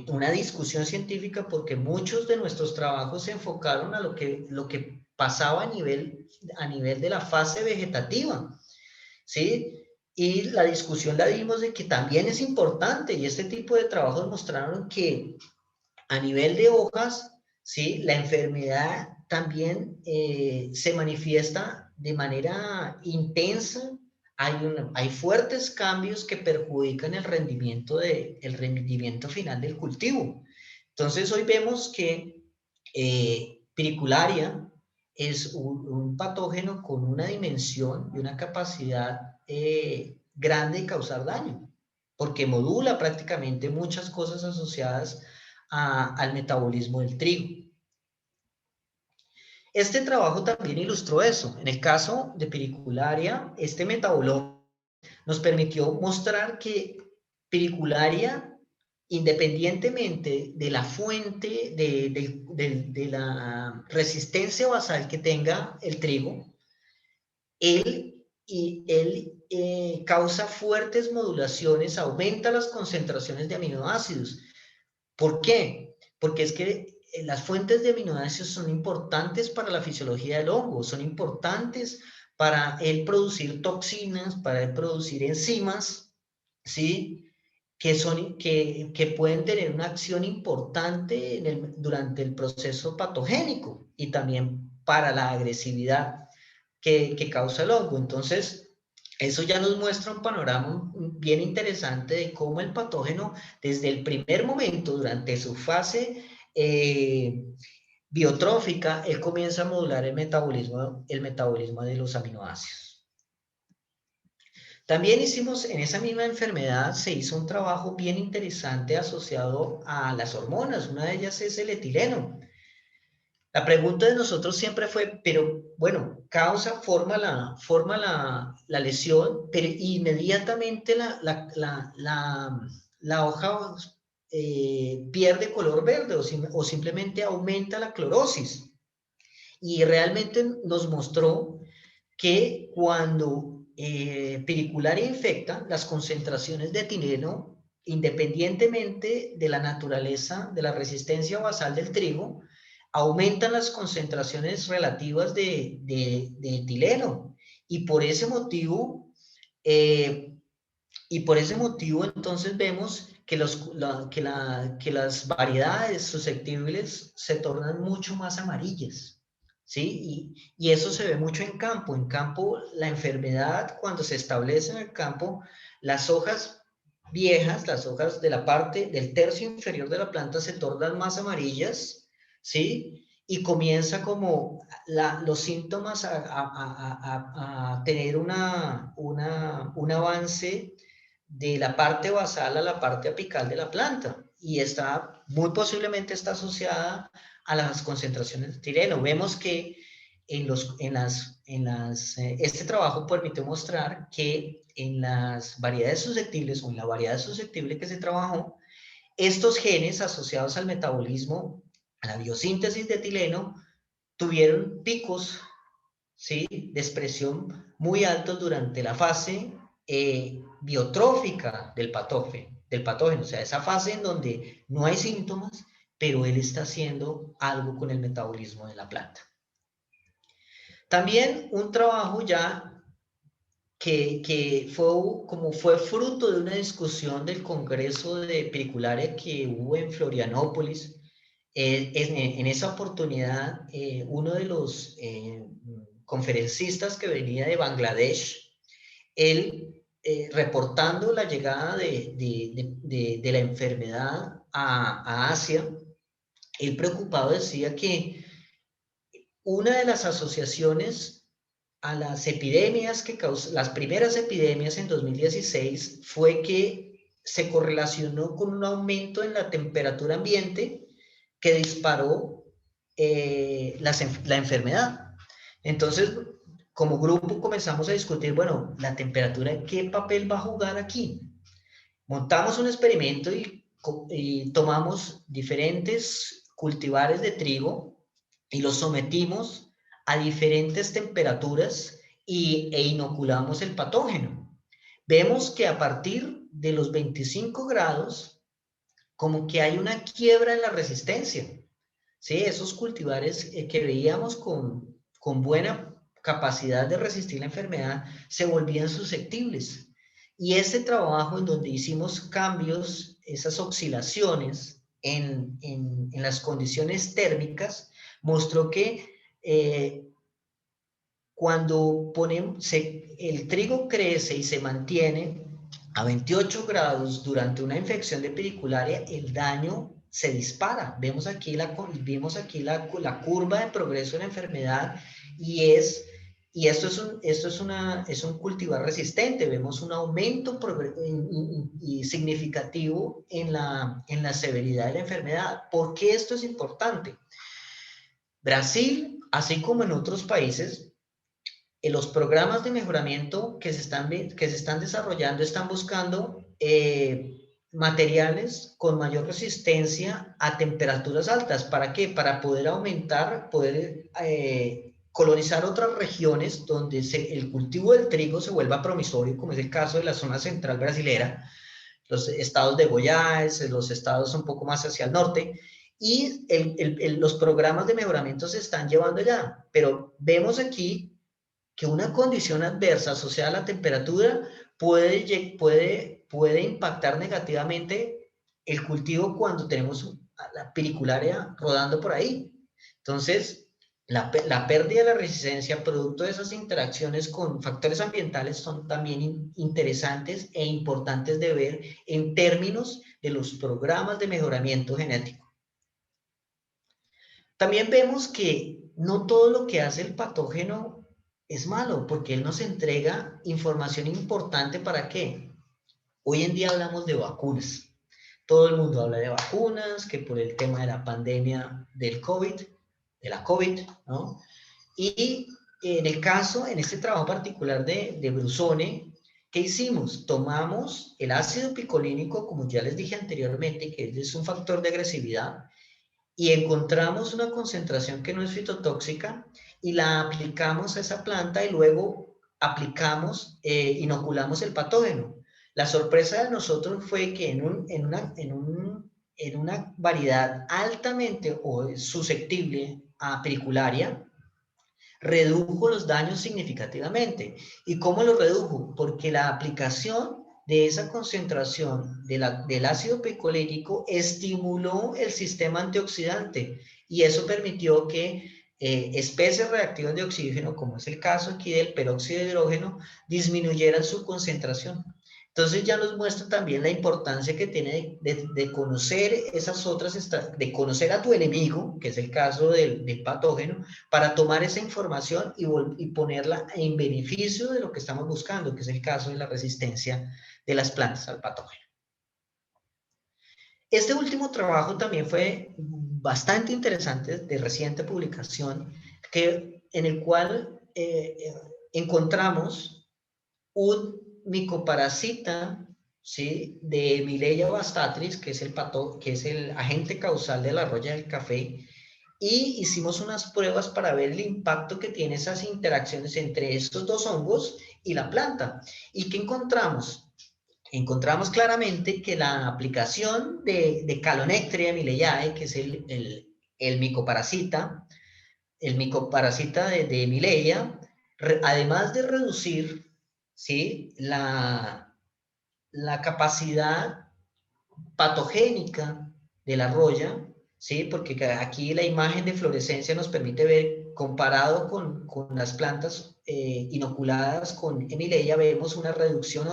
una discusión científica, porque muchos de nuestros trabajos se enfocaron a lo que pasaba a nivel de la fase vegetativa, ¿sí? Y la discusión la dimos de que también es importante, y este tipo de trabajos mostraron que a nivel de hojas, ¿sí?, la enfermedad también se manifiesta de manera intensa. Hay fuertes cambios que perjudican el rendimiento final del cultivo. Entonces, hoy vemos que Pericularia es un patógeno con una dimensión y una capacidad grande de causar daño, porque modula prácticamente muchas cosas asociadas al metabolismo del trigo. Este trabajo también ilustró eso. En el caso de Pericularia, este metaboloma nos permitió mostrar que Pericularia, independientemente de la fuente de la resistencia basal que tenga el trigo, él causa fuertes modulaciones, aumenta las concentraciones de aminoácidos. ¿Por qué? Porque es que las fuentes de aminoácidos son importantes para la fisiología del hongo, son importantes para el producir toxinas, para el producir enzimas, ¿sí?, que pueden tener una acción importante durante el proceso patogénico y también para la agresividad que causa el hongo. Entonces, eso ya nos muestra un panorama bien interesante de cómo el patógeno, desde el primer momento, durante su fase biotrófica, él comienza a modular el metabolismo de los aminoácidos. También hicimos, en esa misma enfermedad, se hizo un trabajo bien interesante asociado a las hormonas. Una de ellas es el etileno. La pregunta de nosotros siempre fue, pero bueno, forma la lesión, pero inmediatamente la hoja pierde color verde o simplemente aumenta la clorosis. Y realmente nos mostró que cuando pedicularia infecta, las concentraciones de etileno, independientemente de la naturaleza de la resistencia basal del trigo, aumentan las concentraciones relativas de etileno. Y por ese motivo, entonces vemos que las variedades susceptibles se tornan mucho más amarillas. ¿Sí? Y eso se ve mucho en campo. En campo, la enfermedad, cuando se establece en el campo, las hojas viejas, las hojas de la parte del tercio inferior de la planta se tornan más amarillas, ¿sí? Y comienza como los síntomas a tener un avance de la parte basal a la parte apical de la planta. Y muy posiblemente está asociada a las concentraciones de etileno. Vemos que este trabajo permitió mostrar que en las variedades susceptibles o en la variedad susceptible que se trabajó, estos genes asociados al metabolismo, a la biosíntesis de etileno, tuvieron picos, ¿sí?, de expresión muy altos durante la fase biotrófica del patógeno, o sea, esa fase en donde no hay síntomas, pero él está haciendo algo con el metabolismo de la planta. También un trabajo ya que fue fruto de una discusión del Congreso de Pericularia que hubo en Florianópolis. En esa oportunidad, uno de los conferencistas que venía de Bangladesh, él reportando la llegada de la enfermedad a Asia, él preocupado decía que una de las asociaciones a las epidemias las primeras epidemias en 2016 fue que se correlacionó con un aumento en la temperatura ambiente que disparó la enfermedad. Entonces, como grupo comenzamos a discutir, bueno, la temperatura, ¿qué papel va a jugar aquí? Montamos un experimento y tomamos diferentes cultivares de trigo y los sometimos a diferentes temperaturas e inoculamos el patógeno. Vemos que a partir de los 25 grados, como que hay una quiebra en la resistencia. ¿Sí? Esos cultivares que veíamos con buena capacidad de resistir la enfermedad se volvían susceptibles. Y ese trabajo en donde hicimos cambios, esas oscilaciones en las condiciones térmicas, mostró que cuando el trigo crece y se mantiene a 28 grados durante una infección de pericularia, el daño se dispara. Vimos aquí la curva de progreso de la enfermedad y esto es un cultivar resistente. Vemos un aumento significativo en la severidad de la enfermedad. ¿Por qué esto es importante? Brasil, así como en otros países, los programas de mejoramiento que se están desarrollando están buscando materiales con mayor resistencia a temperaturas altas. ¿Para qué? Para poder colonizar otras regiones donde el cultivo del trigo se vuelva promisorio, como es el caso de la zona central brasilera, los estados de Goiás, los estados un poco más hacia el norte, y los programas de mejoramiento se están llevando allá. Pero vemos aquí que una condición adversa asociada a la temperatura puede puede impactar negativamente el cultivo cuando tenemos la piricularia rodando por ahí. Entonces, la pérdida de la resistencia producto de esas interacciones con factores ambientales son también interesantes e importantes de ver en términos de los programas de mejoramiento genético. También vemos que no todo lo que hace el patógeno es malo, porque él nos entrega información importante. ¿Para qué? Hoy en día hablamos de vacunas. Todo el mundo habla de vacunas, que por el tema de la pandemia del COVID, de la COVID, ¿no? Y en el caso, en este trabajo particular de Brusone, ¿qué hicimos? Tomamos el ácido picolínico, como ya les dije anteriormente, que es un factor de agresividad, y encontramos una concentración que no es fitotóxica y la aplicamos a esa planta y luego aplicamos, inoculamos el patógeno. La sorpresa de nosotros fue que en una variedad altamente susceptible a pericularia, redujo los daños significativamente. ¿Y cómo lo redujo? Porque la aplicación de esa concentración del ácido picolínico estimuló el sistema antioxidante y eso permitió que especies reactivas de oxígeno, como es el caso aquí del peróxido de hidrógeno, disminuyeran su concentración. Entonces ya nos muestra también la importancia que tiene de conocer esas otras, de conocer a tu enemigo, que es el caso del patógeno, para tomar esa información y ponerla en beneficio de lo que estamos buscando, que es el caso de la resistencia de las plantas al patógeno. Este último trabajo también fue bastante interesante, de reciente publicación, en el cual encontramos un micoparasita, ¿sí?, de Mileia bastatris, que es el agente causal de la roya del café, y hicimos unas pruebas para ver el impacto que tiene esas interacciones entre estos dos hongos y la planta. ¿Y qué encontramos? Encontramos claramente que la aplicación de Calonectria milleiae, que es el micoparasita de Mileia, además de reducir, ¿sí?, la capacidad patogénica de la roya, ¿sí?, porque aquí la imagen de fluorescencia nos permite ver, comparado con las plantas inoculadas con Mileia, vemos una reducción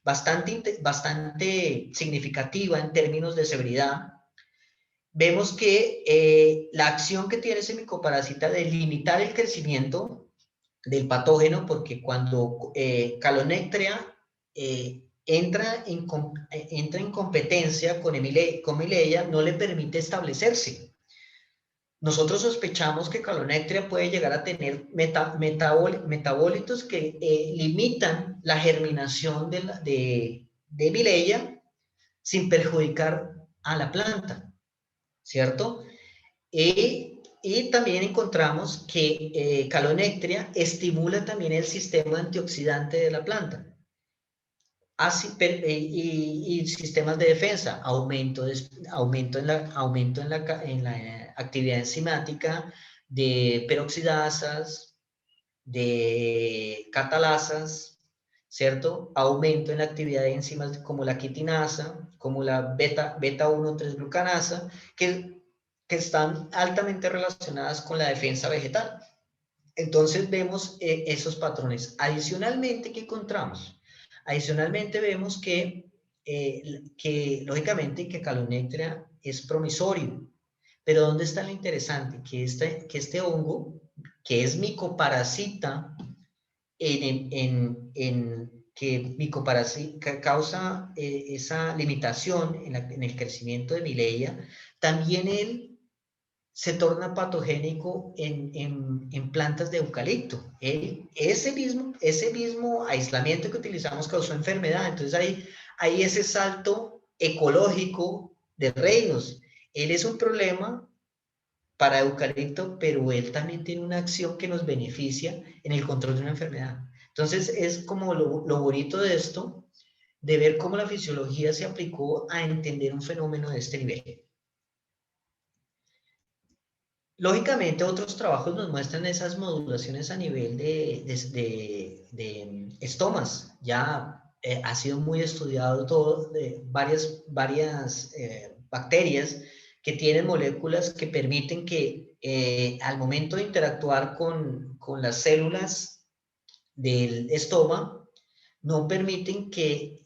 bastante significativa en términos de severidad. Vemos que la acción que tiene ese micoparasita de limitar el crecimiento del patógeno, porque cuando Calonectria entra en competencia con Mileia, no le permite establecerse. Nosotros sospechamos que Calonectria puede llegar a tener metabolitos que limitan la germinación de Mileia sin perjudicar a la planta, ¿cierto? Y también encontramos que Calonectria estimula también el sistema antioxidante de la planta. Y sistemas de defensa, aumento en la actividad enzimática de peroxidasas, de catalasas, ¿cierto? Aumento en la actividad de enzimas como la quitinasa, como la beta-1,3-glucanasa, que están altamente relacionadas con la defensa vegetal. Entonces vemos esos patrones. Adicionalmente, ¿qué encontramos? Adicionalmente vemos que lógicamente que Calonectria es promisorio, pero ¿dónde está lo interesante? Que este hongo, que es micoparasita, que causa esa limitación en el crecimiento de Mileia, también él se torna patogénico en plantas de eucalipto. Ese mismo aislamiento que utilizamos causó enfermedad. Entonces hay ese salto ecológico de reinos. Él es un problema para eucalipto, pero él también tiene una acción que nos beneficia en el control de una enfermedad. Entonces es como lo bonito de esto, de ver cómo la fisiología se aplicó a entender un fenómeno de este nivel. Lógicamente, otros trabajos nos muestran esas modulaciones a nivel de estomas, ya ha sido muy estudiado todo, de varias bacterias que tienen moléculas que permiten que al momento de interactuar con las células del estoma, no permiten que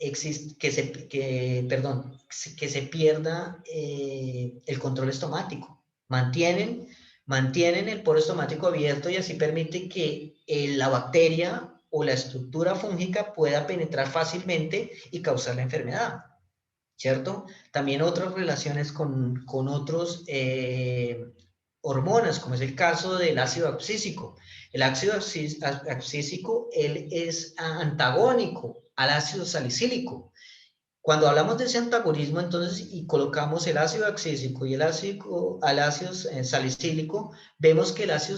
se pierda el control estomático. Mantienen el poro estomático abierto y así permite que la bacteria o la estructura fúngica pueda penetrar fácilmente y causar la enfermedad, ¿cierto? También otras relaciones con otros hormonas, como es el caso del ácido abscísico. El ácido abscísico, él es antagónico al ácido salicílico. Cuando hablamos de ese antagonismo, entonces, y colocamos el ácido abscísico y el ácido salicílico, vemos que el ácido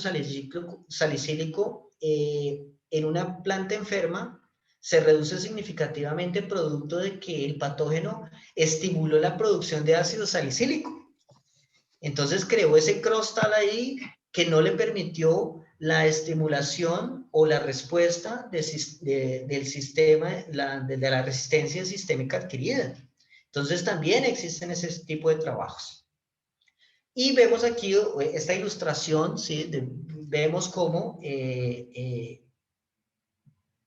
salicílico en una planta enferma se reduce significativamente producto de que el patógeno estimuló la producción de ácido salicílico. Entonces creó ese cristal ahí que no le permitió la estimulación o la respuesta del sistema, de la resistencia sistémica adquirida. Entonces también existen ese tipo de trabajos. Y vemos aquí esta ilustración, ¿sí? Vemos cómo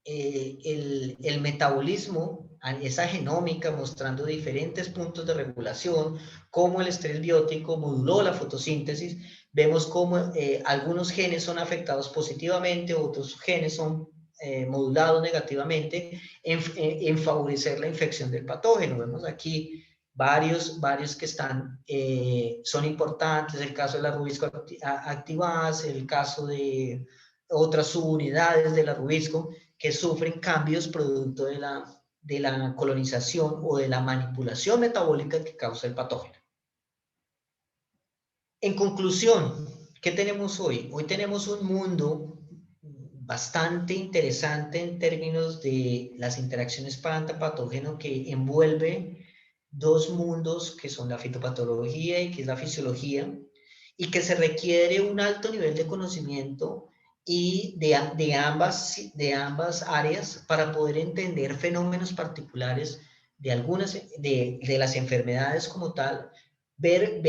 el metabolismo, esa genómica mostrando diferentes puntos de regulación, cómo el estrés biótico moduló la fotosíntesis, vemos cómo algunos genes son afectados positivamente, otros genes son modulados negativamente en favorecer la infección del patógeno. Vemos aquí varios que son importantes, el caso de la rubisco activaz, el caso de otras subunidades de la rubisco, que sufren cambios producto de la colonización o de la manipulación metabólica que causa el patógeno. En conclusión, ¿qué tenemos hoy? Hoy tenemos un mundo bastante interesante en términos de las interacciones planta-patógeno que envuelve dos mundos que son la fitopatología y que es la fisiología, y que se requiere un alto nivel de conocimiento y de ambas áreas para poder entender fenómenos particulares de las enfermedades como tal, ver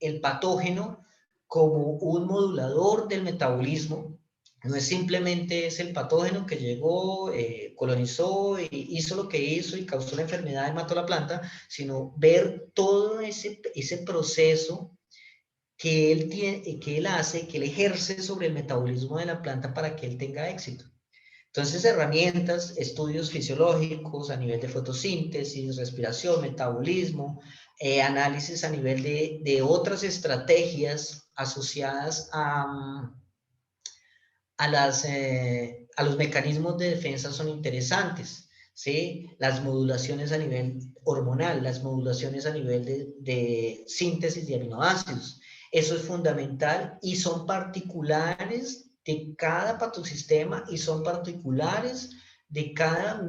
el patógeno como un modulador del metabolismo. No es simplemente es el patógeno que llegó, colonizó, hizo lo que hizo y causó la enfermedad y mató la planta, sino ver todo ese proceso que él hace, que él ejerce sobre el metabolismo de la planta para que él tenga éxito. Entonces, herramientas, estudios fisiológicos a nivel de fotosíntesis, respiración, metabolismo, análisis a nivel de otras estrategias asociadas a los mecanismos de defensa son interesantes, ¿sí? Las modulaciones a nivel hormonal, las modulaciones a nivel de síntesis de aminoácidos. Eso es fundamental y son particulares de cada patosistema y son particulares de cada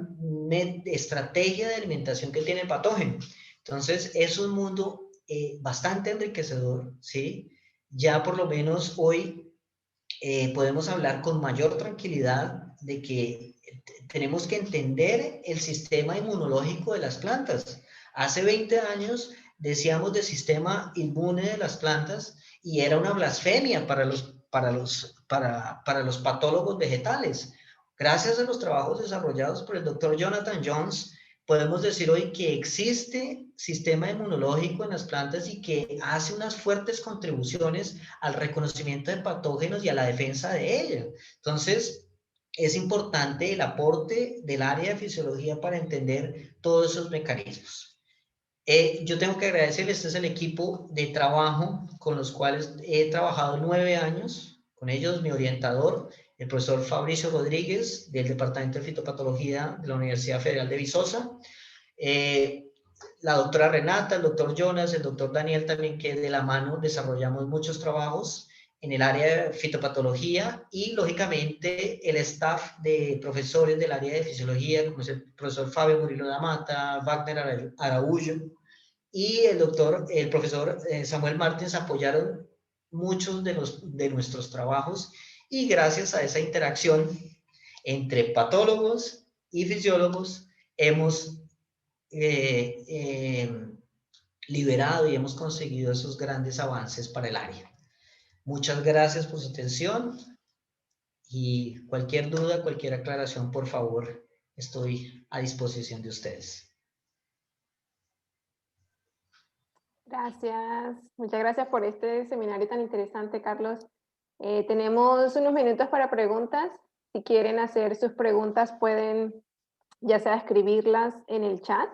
estrategia de alimentación que tiene el patógeno. Entonces, es un mundo bastante enriquecedor, ¿sí? Ya por lo menos hoy podemos hablar con mayor tranquilidad de que tenemos que entender el sistema inmunológico de las plantas. Hace 20 años decíamos del sistema inmune de las plantas y era una blasfemia para los patólogos vegetales. Gracias a los trabajos desarrollados por el doctor Jonathan Jones, podemos decir hoy que existe sistema inmunológico en las plantas y que hace unas fuertes contribuciones al reconocimiento de patógenos y a la defensa de ellas. Entonces, es importante el aporte del área de fisiología para entender todos esos mecanismos. Yo tengo que agradecerles, este es el equipo de trabajo con los cuales he trabajado 9 años, con ellos mi orientador, el profesor Fabricio Rodríguez, del Departamento de Fitopatología de la Universidad Federal de Viçosa, la doctora Renata, el doctor Jonas, el doctor Daniel también, que de la mano desarrollamos muchos trabajos en el área de fitopatología y, lógicamente, el staff de profesores del área de fisiología, como es el profesor Fabio Murillo da Mata, Wagner Araújo y el profesor Samuel Martins apoyaron muchos de nuestros trabajos y gracias a esa interacción entre patólogos y fisiólogos hemos liberado y hemos conseguido esos grandes avances para el área. Muchas gracias por su atención y cualquier duda, cualquier aclaración, por favor, estoy a disposición de ustedes.
Gracias, muchas gracias por este seminario tan interesante, Carlos. Tenemos unos minutos para preguntas. Si quieren hacer sus preguntas, pueden ya sea escribirlas en el chat.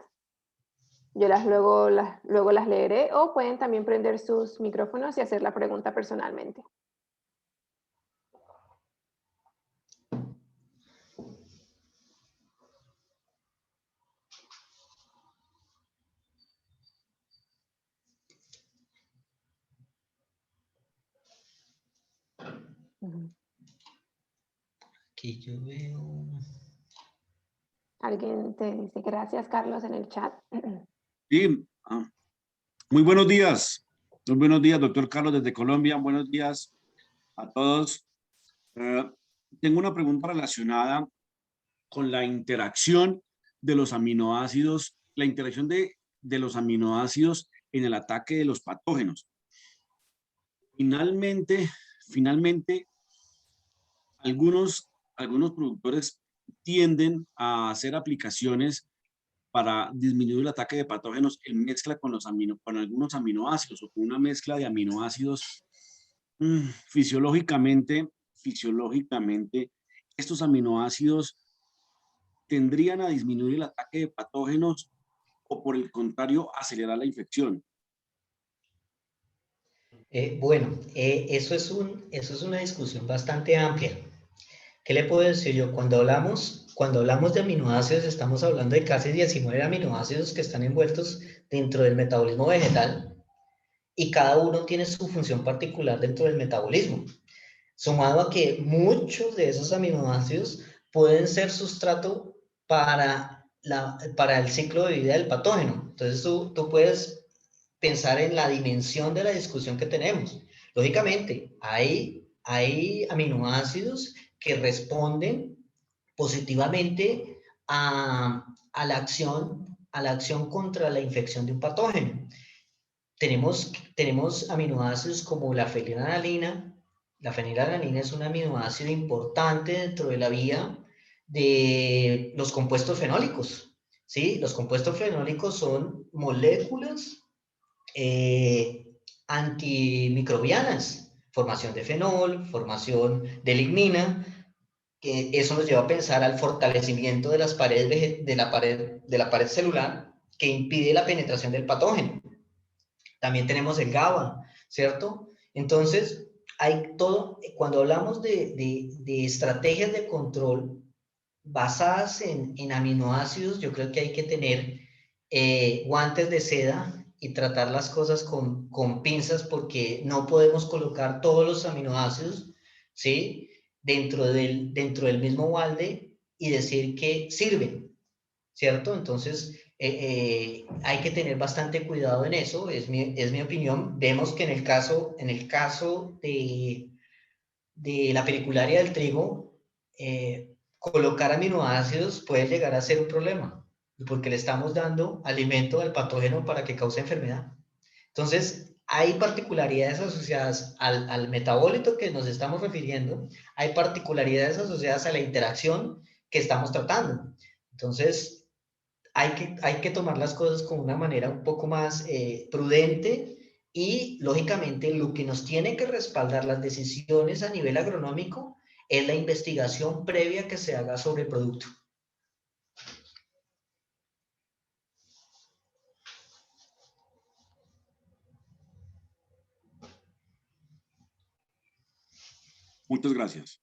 Yo luego las leeré, o pueden también prender sus micrófonos y hacer la pregunta personalmente.
Aquí yo veo...
Alguien te dice gracias, Carlos, en el chat.
Sí, muy buenos días. Muy buenos días, doctor Carlos, desde Colombia. Buenos días a todos. Tengo una pregunta relacionada con la interacción de los aminoácidos, la interacción de los aminoácidos en el ataque de los patógenos. Finalmente, algunos productores tienden a hacer aplicaciones para disminuir el ataque de patógenos en mezcla con algunos aminoácidos o con una mezcla de aminoácidos. Fisiológicamente, estos aminoácidos tendrían a disminuir el ataque de patógenos o por el contrario, acelerar la infección.
Bueno, eso es una discusión bastante amplia. ¿Qué le puedo decir yo? Cuando hablamos de aminoácidos, estamos hablando de casi 19 aminoácidos que están envueltos dentro del metabolismo vegetal y cada uno tiene su función particular dentro del metabolismo. Sumado a que muchos de esos aminoácidos pueden ser sustrato para el ciclo de vida del patógeno. Entonces tú puedes pensar en la dimensión de la discusión que tenemos. Lógicamente, hay aminoácidos que responden positivamente a la acción contra la infección de un patógeno. Tenemos aminoácidos como la fenilalanina. La fenilalanina es un aminoácido importante dentro de la vía de los compuestos fenólicos. ¿Sí? Los compuestos fenólicos son moléculas antimicrobianas, formación de fenol, formación de lignina, que eso nos lleva a pensar al fortalecimiento de las paredes de la pared celular que impide la penetración del patógeno. También tenemos el GABA, ¿cierto? Entonces, cuando hablamos de estrategias de control basadas en aminoácidos, yo creo que hay que tener guantes de seda y tratar las cosas con pinzas, porque no podemos colocar todos los aminoácidos, ¿sí?, dentro del mismo balde y decir que sirven, ¿cierto? Entonces, hay que tener bastante cuidado en eso, es mi opinión. Vemos que en el caso de la pericularia del trigo, colocar aminoácidos puede llegar a ser un problema, porque le estamos dando alimento al patógeno para que cause enfermedad. Entonces, hay particularidades asociadas al metabólito que nos estamos refiriendo, hay particularidades asociadas a la interacción que estamos tratando. Entonces, hay que tomar las cosas con una manera un poco más prudente y, lógicamente, lo que nos tiene que respaldar las decisiones a nivel agronómico es la investigación previa que se haga sobre el producto.
Muchas gracias.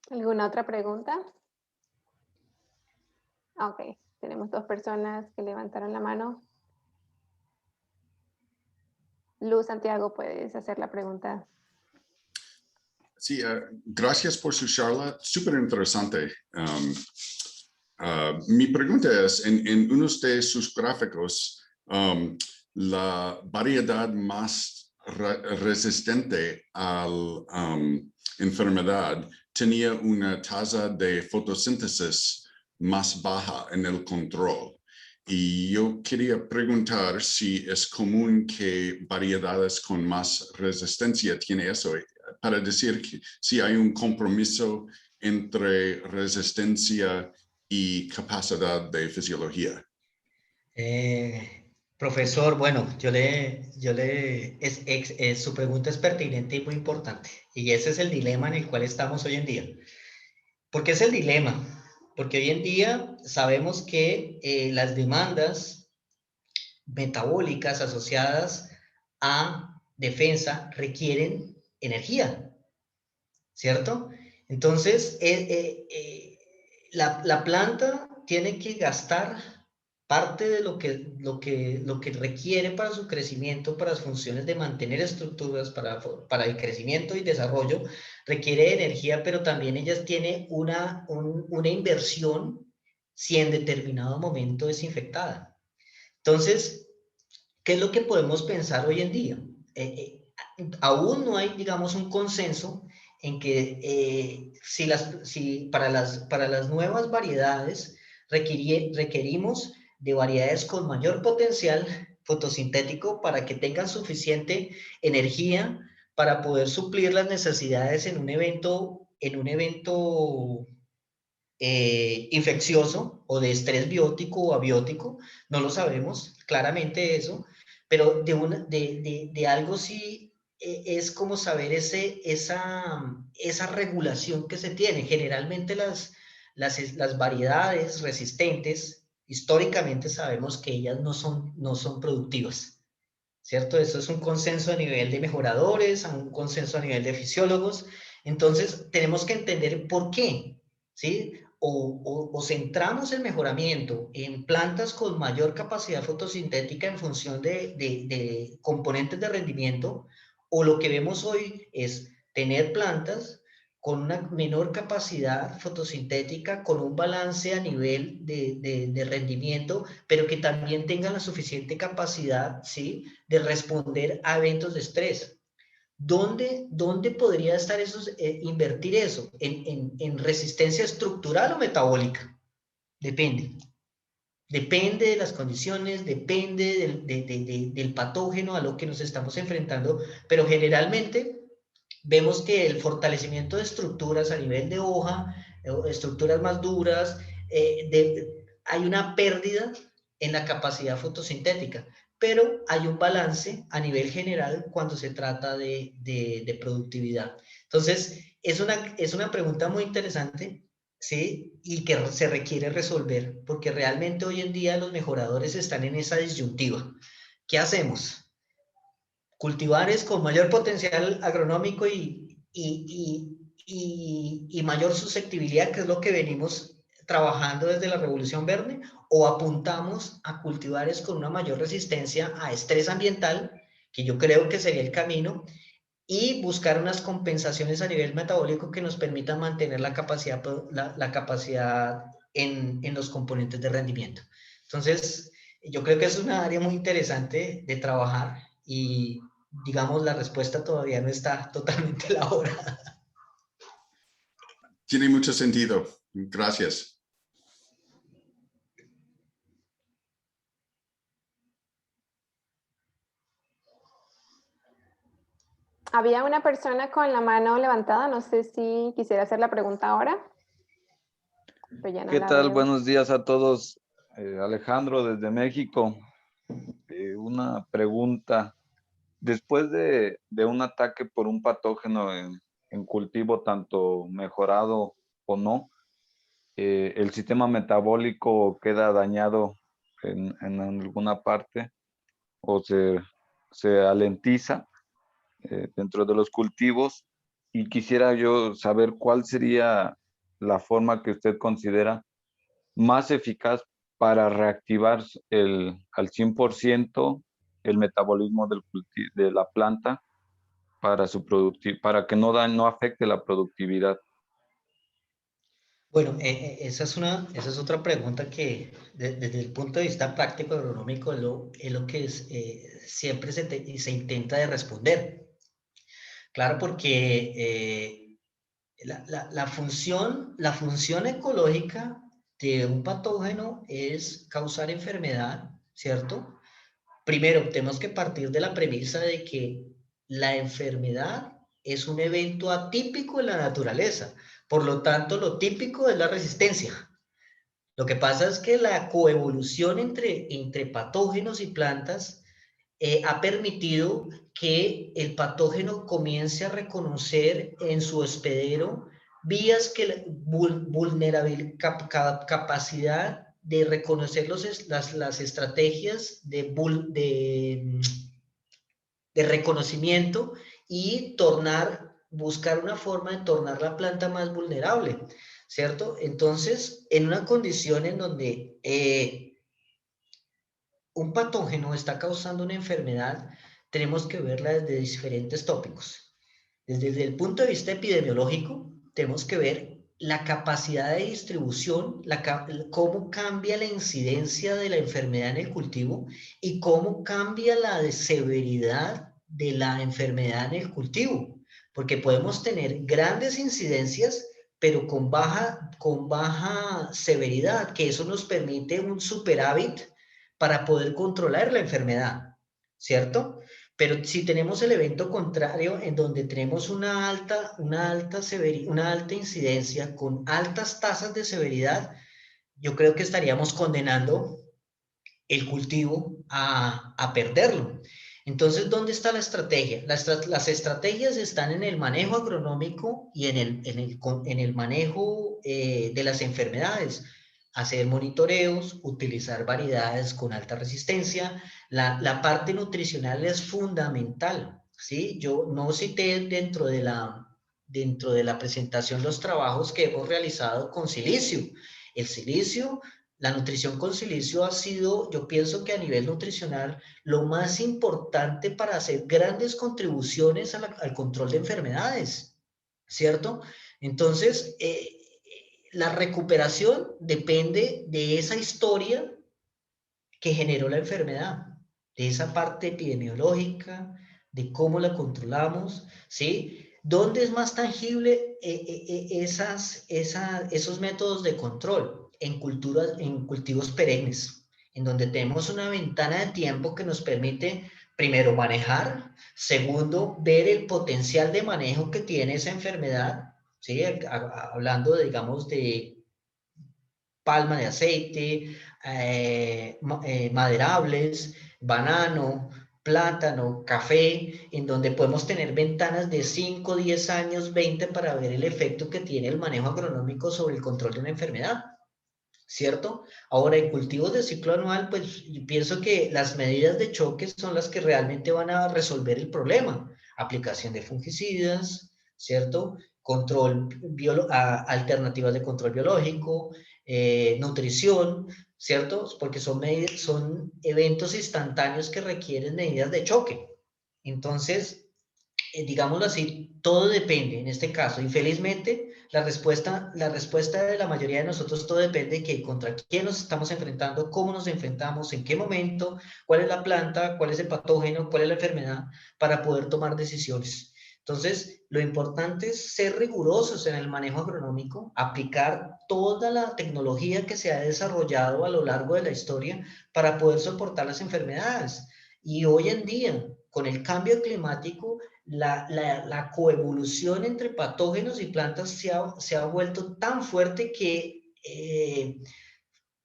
¿Alguna otra pregunta? Ok, tenemos 2 personas que levantaron la mano. Luz, Santiago, puedes hacer la pregunta.
Sí, gracias por su charla, súper interesante. Mi pregunta es, en uno de sus gráficos, la variedad más resistente a la enfermedad tenía una tasa de fotosíntesis más baja en el control. Y yo quería preguntar si es común que variedades con más resistencia tiene eso, para decir que si hay un compromiso entre resistencia y capacidad de fisiología.
Profesor, bueno, su pregunta es pertinente y muy importante. Y ese es el dilema en el cual estamos hoy en día. ¿Por qué es el dilema? Porque hoy en día sabemos que las demandas metabólicas asociadas a defensa requieren energía, ¿cierto? Entonces, la planta tiene que gastar parte de lo que requiere para su crecimiento, para las funciones de mantener estructuras, para el crecimiento y desarrollo, requiere energía, pero también ellas tienen una inversión si en determinado momento es infectada. Entonces, ¿qué es lo que podemos pensar hoy en día? Aún no hay, digamos, un consenso en que para las nuevas variedades requerimos de variedades con mayor potencial fotosintético para que tengan suficiente energía para poder suplir las necesidades en un evento infeccioso o de estrés biótico o abiótico, no lo sabemos claramente eso, pero de algo sí es como saber esa regulación que se tiene. Generalmente las variedades resistentes, históricamente sabemos que ellas no son productivas, ¿cierto? Eso es un consenso a nivel de mejoradores, un consenso a nivel de fisiólogos. Entonces, tenemos que entender por qué, ¿sí? O centramos el mejoramiento en plantas con mayor capacidad fotosintética en función de componentes de rendimiento, o lo que vemos hoy es tener plantas con una menor capacidad fotosintética, con un balance a nivel de rendimiento, pero que también tengan la suficiente capacidad, ¿sí?, de responder a eventos de estrés. ¿Dónde podría estar invertir eso? ¿En resistencia estructural o metabólica? Depende. Depende de las condiciones, depende del patógeno a lo que nos estamos enfrentando, pero generalmente vemos que el fortalecimiento de estructuras a nivel de hoja, estructuras más duras, hay una pérdida en la capacidad fotosintética, pero hay un balance a nivel general cuando se trata de productividad. Entonces, es una pregunta muy interesante, ¿sí? Y que se requiere resolver, porque realmente hoy en día los mejoradores están en esa disyuntiva. ¿Qué hacemos? Cultivares con mayor potencial agronómico y mayor susceptibilidad, que es lo que venimos trabajando desde la Revolución Verde, o apuntamos a cultivares con una mayor resistencia a estrés ambiental, que yo creo que sería el camino, y buscar unas compensaciones a nivel metabólico que nos permitan mantener la capacidad en los componentes de rendimiento. Entonces, yo creo que es una área muy interesante de trabajar y, digamos, la respuesta todavía no está totalmente elaborada.
Tiene mucho sentido. Gracias.
Había una persona con la mano levantada, no sé si quisiera hacer la pregunta ahora. Pero ya no
¿Qué
la
tal?
veo.
Buenos días a todos. Alejandro desde México. Una pregunta. Después de un ataque por un patógeno en cultivo, tanto mejorado o no, el sistema metabólico queda dañado en alguna parte o se alentiza dentro de los cultivos, y quisiera yo saber cuál sería la forma que usted considera más eficaz para reactivar al 100% el metabolismo de la planta para que no afecte la productividad.
Bueno, esa es otra pregunta que desde el punto de vista práctico agronómico es lo que siempre se intenta de responder. Claro, porque la función ecológica de un patógeno es causar enfermedad, ¿cierto? Primero, tenemos que partir de la premisa de que la enfermedad es un evento atípico en la naturaleza. Por lo tanto, lo típico es la resistencia. Lo que pasa es que la coevolución entre patógenos y plantas ha permitido que el patógeno comience a reconocer en su hospedero vías que capacidad de reconocer las estrategias de reconocimiento y buscar una forma de tornar la planta más vulnerable, ¿cierto? Entonces, en una condición en donde un patógeno está causando una enfermedad, tenemos que verla desde diferentes tópicos. Desde el punto de vista epidemiológico, tenemos que ver la capacidad de distribución, cómo cambia la incidencia de la enfermedad en el cultivo y cómo cambia la severidad de la enfermedad en el cultivo. Porque podemos tener grandes incidencias, pero con baja severidad, que eso nos permite un superávit para poder controlar la enfermedad, ¿cierto? Pero si tenemos el evento contrario, en donde tenemos una alta incidencia con altas tasas de severidad, yo creo que estaríamos condenando el cultivo a perderlo. Entonces, ¿dónde está la estrategia? Las estrategias están en el manejo agronómico y en el manejo de las enfermedades. Hacer monitoreos, utilizar variedades con alta resistencia. La parte nutricional es fundamental, ¿sí? Yo no cité dentro de la presentación los trabajos que hemos realizado con silicio. El silicio, la nutrición con silicio ha sido, yo pienso que a nivel nutricional, lo más importante para hacer grandes contribuciones al control de enfermedades, ¿cierto? Entonces, la recuperación depende de esa historia que generó la enfermedad, de esa parte epidemiológica, de cómo la controlamos, ¿sí? ¿Dónde es más tangible esos métodos de control? En cultivos perennes, en donde tenemos una ventana de tiempo que nos permite, primero, manejar, segundo, ver el potencial de manejo que tiene esa enfermedad, ¿sí? Hablando, digamos, de palma de aceite, maderables, banano, plátano, café, en donde podemos tener ventanas de 5, 10 años, 20 para ver el efecto que tiene el manejo agronómico sobre el control de una enfermedad, ¿cierto? Ahora, en cultivos de ciclo anual, pues yo pienso que las medidas de choque son las que realmente van a resolver el problema. Aplicación de fungicidas, ¿cierto? Alternativas de control biológico, nutrición, ¿cierto? Porque son eventos instantáneos que requieren medidas de choque. Entonces, digámoslo así, todo depende en este caso. Infelizmente, la respuesta de la mayoría de nosotros, todo depende de que contra quién nos estamos enfrentando, cómo nos enfrentamos, en qué momento, cuál es la planta, cuál es el patógeno, cuál es la enfermedad, para poder tomar decisiones. Entonces, lo importante es ser rigurosos en el manejo agronómico, aplicar toda la tecnología que se ha desarrollado a lo largo de la historia para poder soportar las enfermedades. Y hoy en día, con el cambio climático, la coevolución entre patógenos y plantas se ha vuelto tan fuerte que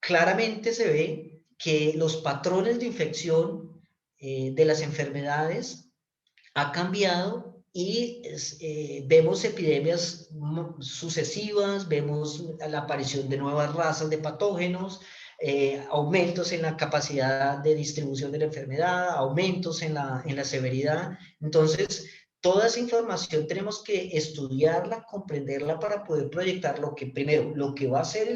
claramente se ve que los patrones de infección de las enfermedades ha cambiado y vemos epidemias sucesivas, vemos la aparición de nuevas razas de patógenos, aumentos en la capacidad de distribución de la enfermedad, aumentos en la severidad. Entonces, toda esa información tenemos que estudiarla, comprenderla para poder proyectar primero, lo que va a ser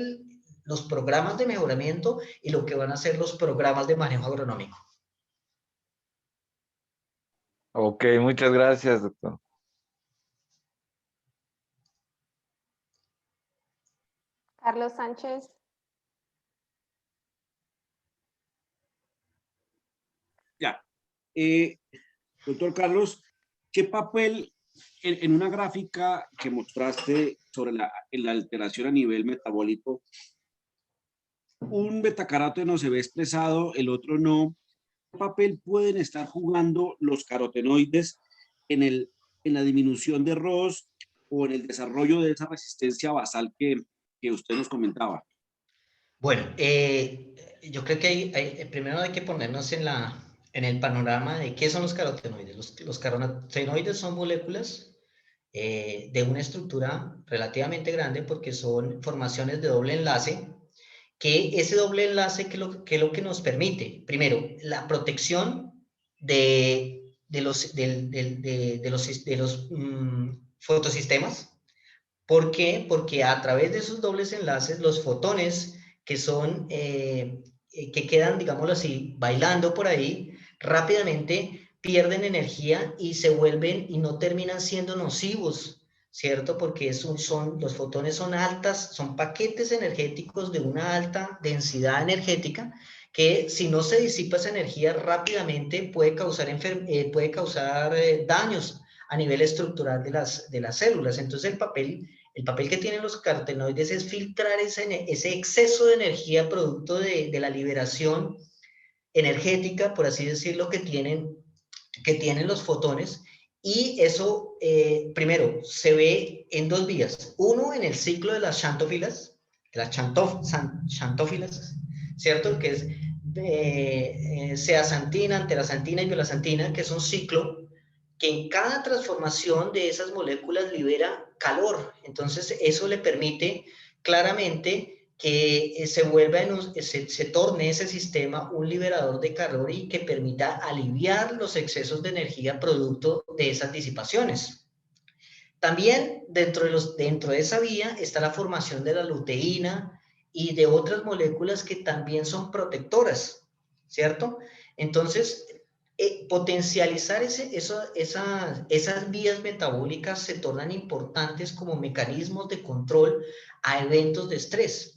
los programas de mejoramiento y lo que van a ser los programas de manejo agronómico.
Ok, muchas gracias, doctor.
Carlos Sánchez.
Ya. Doctor Carlos, ¿qué papel en una gráfica que mostraste sobre la alteración a nivel metabólico, un betacaróteno se ve expresado, el otro no? ¿Qué papel pueden estar jugando los carotenoides en la disminución de ROS o en el desarrollo de esa resistencia basal que usted nos comentaba?
Bueno, yo creo que primero hay que ponernos en el panorama de qué son los carotenoides. Los carotenoides son moléculas de una estructura relativamente grande porque son formaciones de doble enlace, que ese doble enlace que es lo que nos permite, primero, la protección de los fotosistemas. ¿Por qué? Porque a través de esos dobles enlaces, los fotones que son, que quedan, digámoslo así, bailando por ahí, rápidamente pierden energía y se vuelven y no terminan siendo nocivos, ¿cierto? Porque los fotones son son paquetes energéticos de una alta densidad energética que si no se disipa esa energía rápidamente puede causar daños a nivel estructural de las células. Entonces el papel que tienen los carotenoides es filtrar ese exceso de energía producto de la liberación energética, por así decirlo, que tienen los fotones. Y eso, primero, se ve en dos vías. Uno, en el ciclo de las xantófilas, ¿cierto? Que es zeaxantina, anteraxantina y violaxantina, que es un ciclo que en cada transformación de esas moléculas libera calor. Entonces, eso le permite claramente que se torne ese sistema un liberador de calor y que permita aliviar los excesos de energía producto de esas disipaciones. También dentro de esa vía está la formación de la luteína y de otras moléculas que también son protectoras, ¿cierto? Entonces, potencializar esas vías metabólicas se tornan importantes como mecanismos de control a eventos de estrés.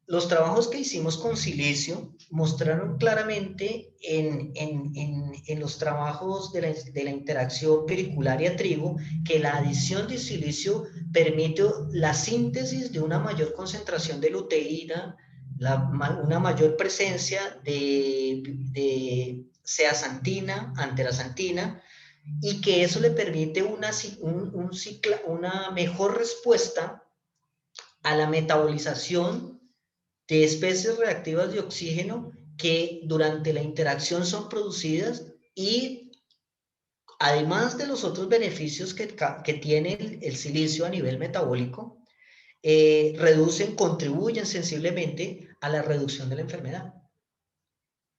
Los trabajos que hicimos con silicio mostraron claramente en los trabajos de la interacción pericularia-trigo que la adición de silicio permite la síntesis de una mayor concentración de luteína, una mayor presencia de zeaxantina, anteraxantina, y que eso le permite una mejor respuesta a la metabolización de especies reactivas de oxígeno que durante la interacción son producidas y además de los otros beneficios que tiene el silicio a nivel metabólico, contribuyen sensiblemente a la reducción de la enfermedad.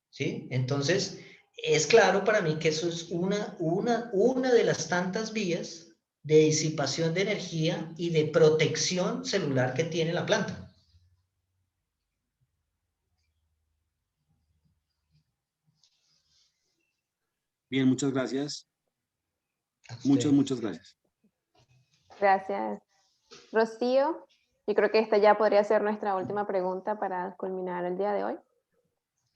¿Sí? Entonces, es claro para mí que eso es una de las tantas vías de disipación de energía y de protección celular que tiene la planta.
Bien, muchas gracias. Muchas gracias.
Gracias. Rocío, yo creo que esta ya podría ser nuestra última pregunta para culminar el día de hoy.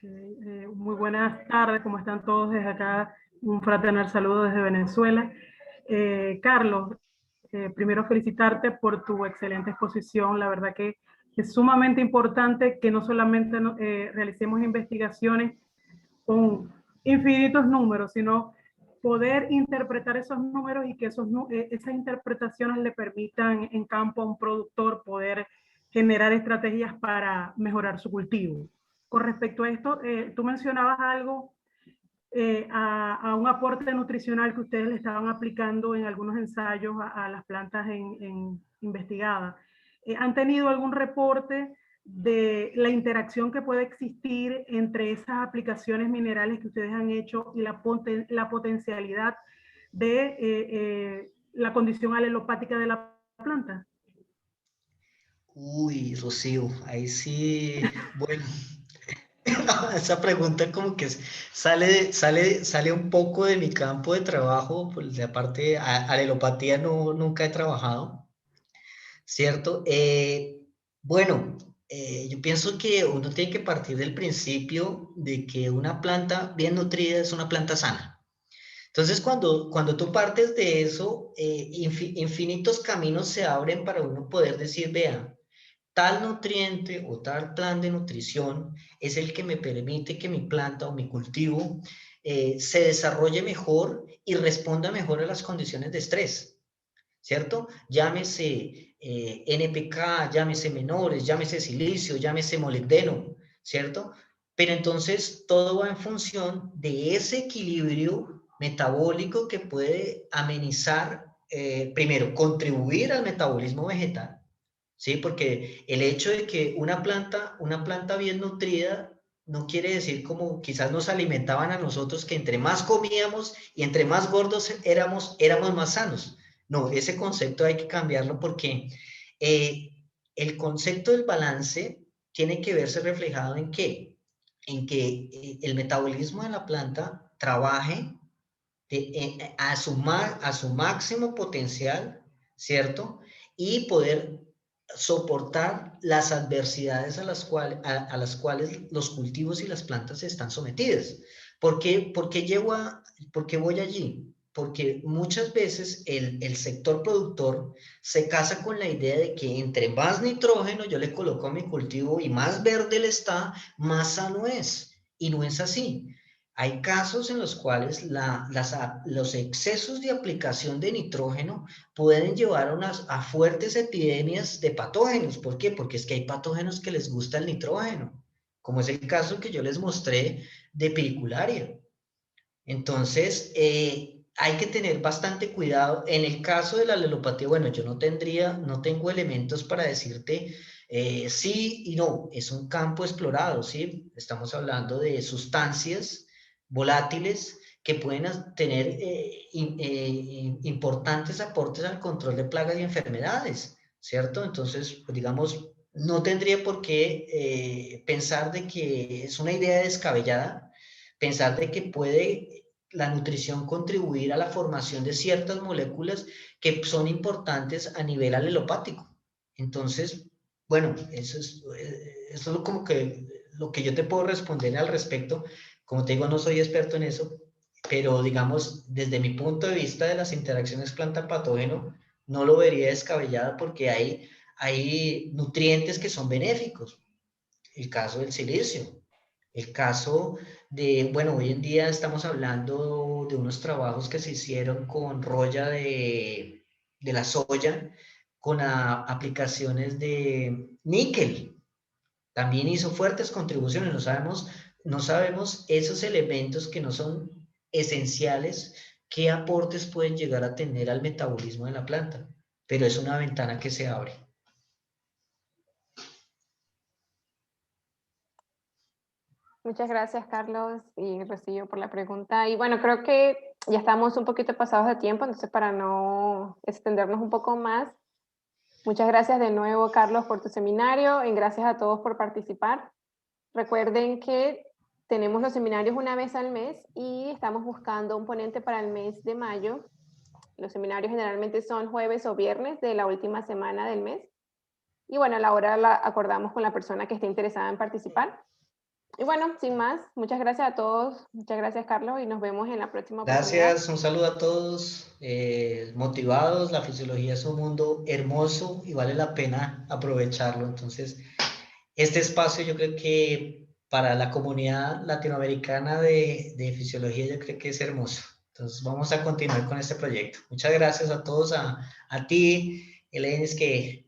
Muy buenas tardes, ¿cómo están todos? Desde acá, un fraternal saludo desde Venezuela. Carlos, primero felicitarte por tu excelente exposición. La verdad que es sumamente importante que no solamente realicemos investigaciones con infinitos números, sino poder interpretar esos números y que esas interpretaciones le permitan en campo a un productor poder generar estrategias para mejorar su cultivo. Con respecto a esto, tú mencionabas algo a un aporte nutricional que ustedes le estaban aplicando en algunos ensayos a las plantas investigadas. ¿Han tenido algún reporte de la interacción que puede existir entre esas aplicaciones minerales que ustedes han hecho y la potencialidad de la condición alelopática de la planta?
Uy, Rocío, ahí sí, bueno, esa pregunta como que sale un poco de mi campo de trabajo, pues de aparte, alelopatía nunca he trabajado, ¿cierto? Bueno, yo pienso que uno tiene que partir del principio de que una planta bien nutrida es una planta sana. Entonces, cuando tú partes de eso, infinitos caminos se abren para uno poder decir, vea, tal nutriente o tal plan de nutrición es el que me permite que mi planta o mi cultivo se desarrolle mejor y responda mejor a las condiciones de estrés, ¿cierto? Llámese NPK, llámese menores, llámese silicio, llámese molibdeno, ¿cierto? Pero entonces todo va en función de ese equilibrio metabólico que puede amenizar, primero, contribuir al metabolismo vegetal, ¿sí? Porque el hecho de que una planta bien nutrida no quiere decir como quizás nos alimentaban a nosotros que entre más comíamos y entre más gordos éramos más sanos. No, ese concepto hay que cambiarlo porque eh, el concepto del balance tiene que verse reflejado en qué, en que el metabolismo de la planta trabaje a su máximo potencial, ¿cierto? Y poder soportar las adversidades a las cuales los cultivos y las plantas están sometidas. ¿Por qué voy allí? Porque muchas veces el sector productor se casa con la idea de que entre más nitrógeno yo le coloco a mi cultivo y más verde le está, más sano es. Y no es así. Hay casos en los cuales los excesos de aplicación de nitrógeno pueden llevar a fuertes epidemias de patógenos. ¿Por qué? Porque es que hay patógenos que les gusta el nitrógeno, como es el caso que yo les mostré de piricularia. Entonces, hay que tener bastante cuidado. En el caso de la alelopatía, bueno, yo no tengo elementos para decirte sí y no, es un campo explorado, ¿sí? Estamos hablando de sustancias volátiles que pueden tener importantes aportes al control de plagas y enfermedades, ¿cierto? Entonces, pues, digamos, no tendría por qué pensar de que es una idea descabellada, pensar de que puede la nutrición contribuir a la formación de ciertas moléculas que son importantes a nivel alelopático. Entonces, bueno, eso es como que lo que yo te puedo responder al respecto. Como te digo, no soy experto en eso, pero digamos, desde mi punto de vista de las interacciones planta-patógeno, no lo vería descabellado porque hay nutrientes que son benéficos. El caso del silicio, el caso de, bueno, hoy en día estamos hablando de unos trabajos que se hicieron con roya de la soya, con aplicaciones de níquel. También hizo fuertes contribuciones. No sabemos esos elementos que no son esenciales, qué aportes pueden llegar a tener al metabolismo de la planta. Pero es una ventana que se abre.
Muchas gracias, Carlos y Rocío, por la pregunta. Y bueno, creo que ya estamos un poquito pasados de tiempo, entonces para no extendernos un poco más, muchas gracias de nuevo, Carlos, por tu seminario y gracias a todos por participar. Recuerden que tenemos los seminarios una vez al mes y estamos buscando un ponente para el mes de mayo. Los seminarios generalmente son jueves o viernes de la última semana del mes. Y bueno, a la hora la acordamos con la persona que esté interesada en participar. Y bueno, sin más, muchas gracias a todos. Muchas gracias, Carlos, y nos vemos en la próxima oportunidad.
Gracias, un saludo a todos, motivados. La fisiología es un mundo hermoso y vale la pena aprovecharlo. Entonces, este espacio yo creo que para la comunidad latinoamericana de fisiología yo creo que es hermoso. Entonces, vamos a continuar con este proyecto. Muchas gracias a todos, a ti, Elena, es que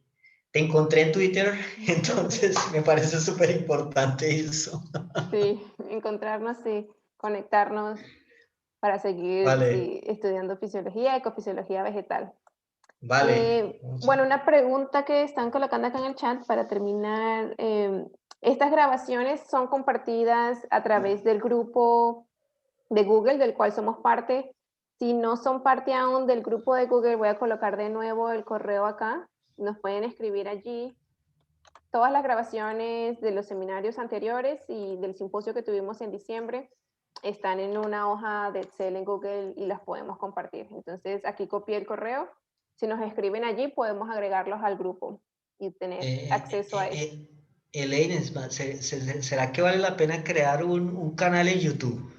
te encontré en Twitter, entonces me parece súper importante eso.
Sí, encontrarnos y conectarnos para seguir
Vale,
estudiando fisiología, ecofisiología vegetal.
vale.
Bueno, una pregunta que están colocando acá en el chat para terminar. Estas grabaciones son compartidas a través del grupo de Google, del cual somos parte. Si no son parte aún del grupo de Google, voy a colocar de nuevo el correo acá. Nos pueden escribir allí. Todas las grabaciones de los seminarios anteriores y del simposio que tuvimos en diciembre están en una hoja de Excel en Google y las podemos compartir. Entonces, aquí copié el correo. Si nos escriben allí, podemos agregarlos al grupo. y tener acceso a eso.
Elaine, ¿será que vale la pena crear un canal en YouTube?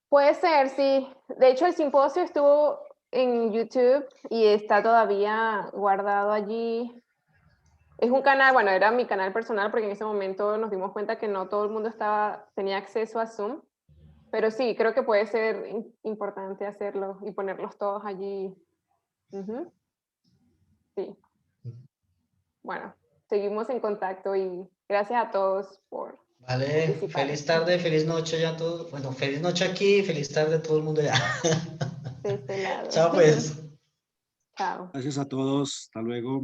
Puede ser, sí. De hecho, el simposio estuvo en YouTube y está todavía guardado allí. Es un canal, bueno, era mi canal personal porque en ese momento nos dimos cuenta que no todo el mundo tenía acceso a Zoom. Pero sí, creo que puede ser importante hacerlo y ponerlos todos allí. Ujú. Sí. Bueno, seguimos en contacto y gracias a todos por
Vale,
participar.
feliz tarde, feliz noche ya a todos. Bueno, feliz noche aquí, feliz tarde a todo el mundo ya.
De este lado.
Chao pues.
Chao.
Gracias a todos. Hasta luego.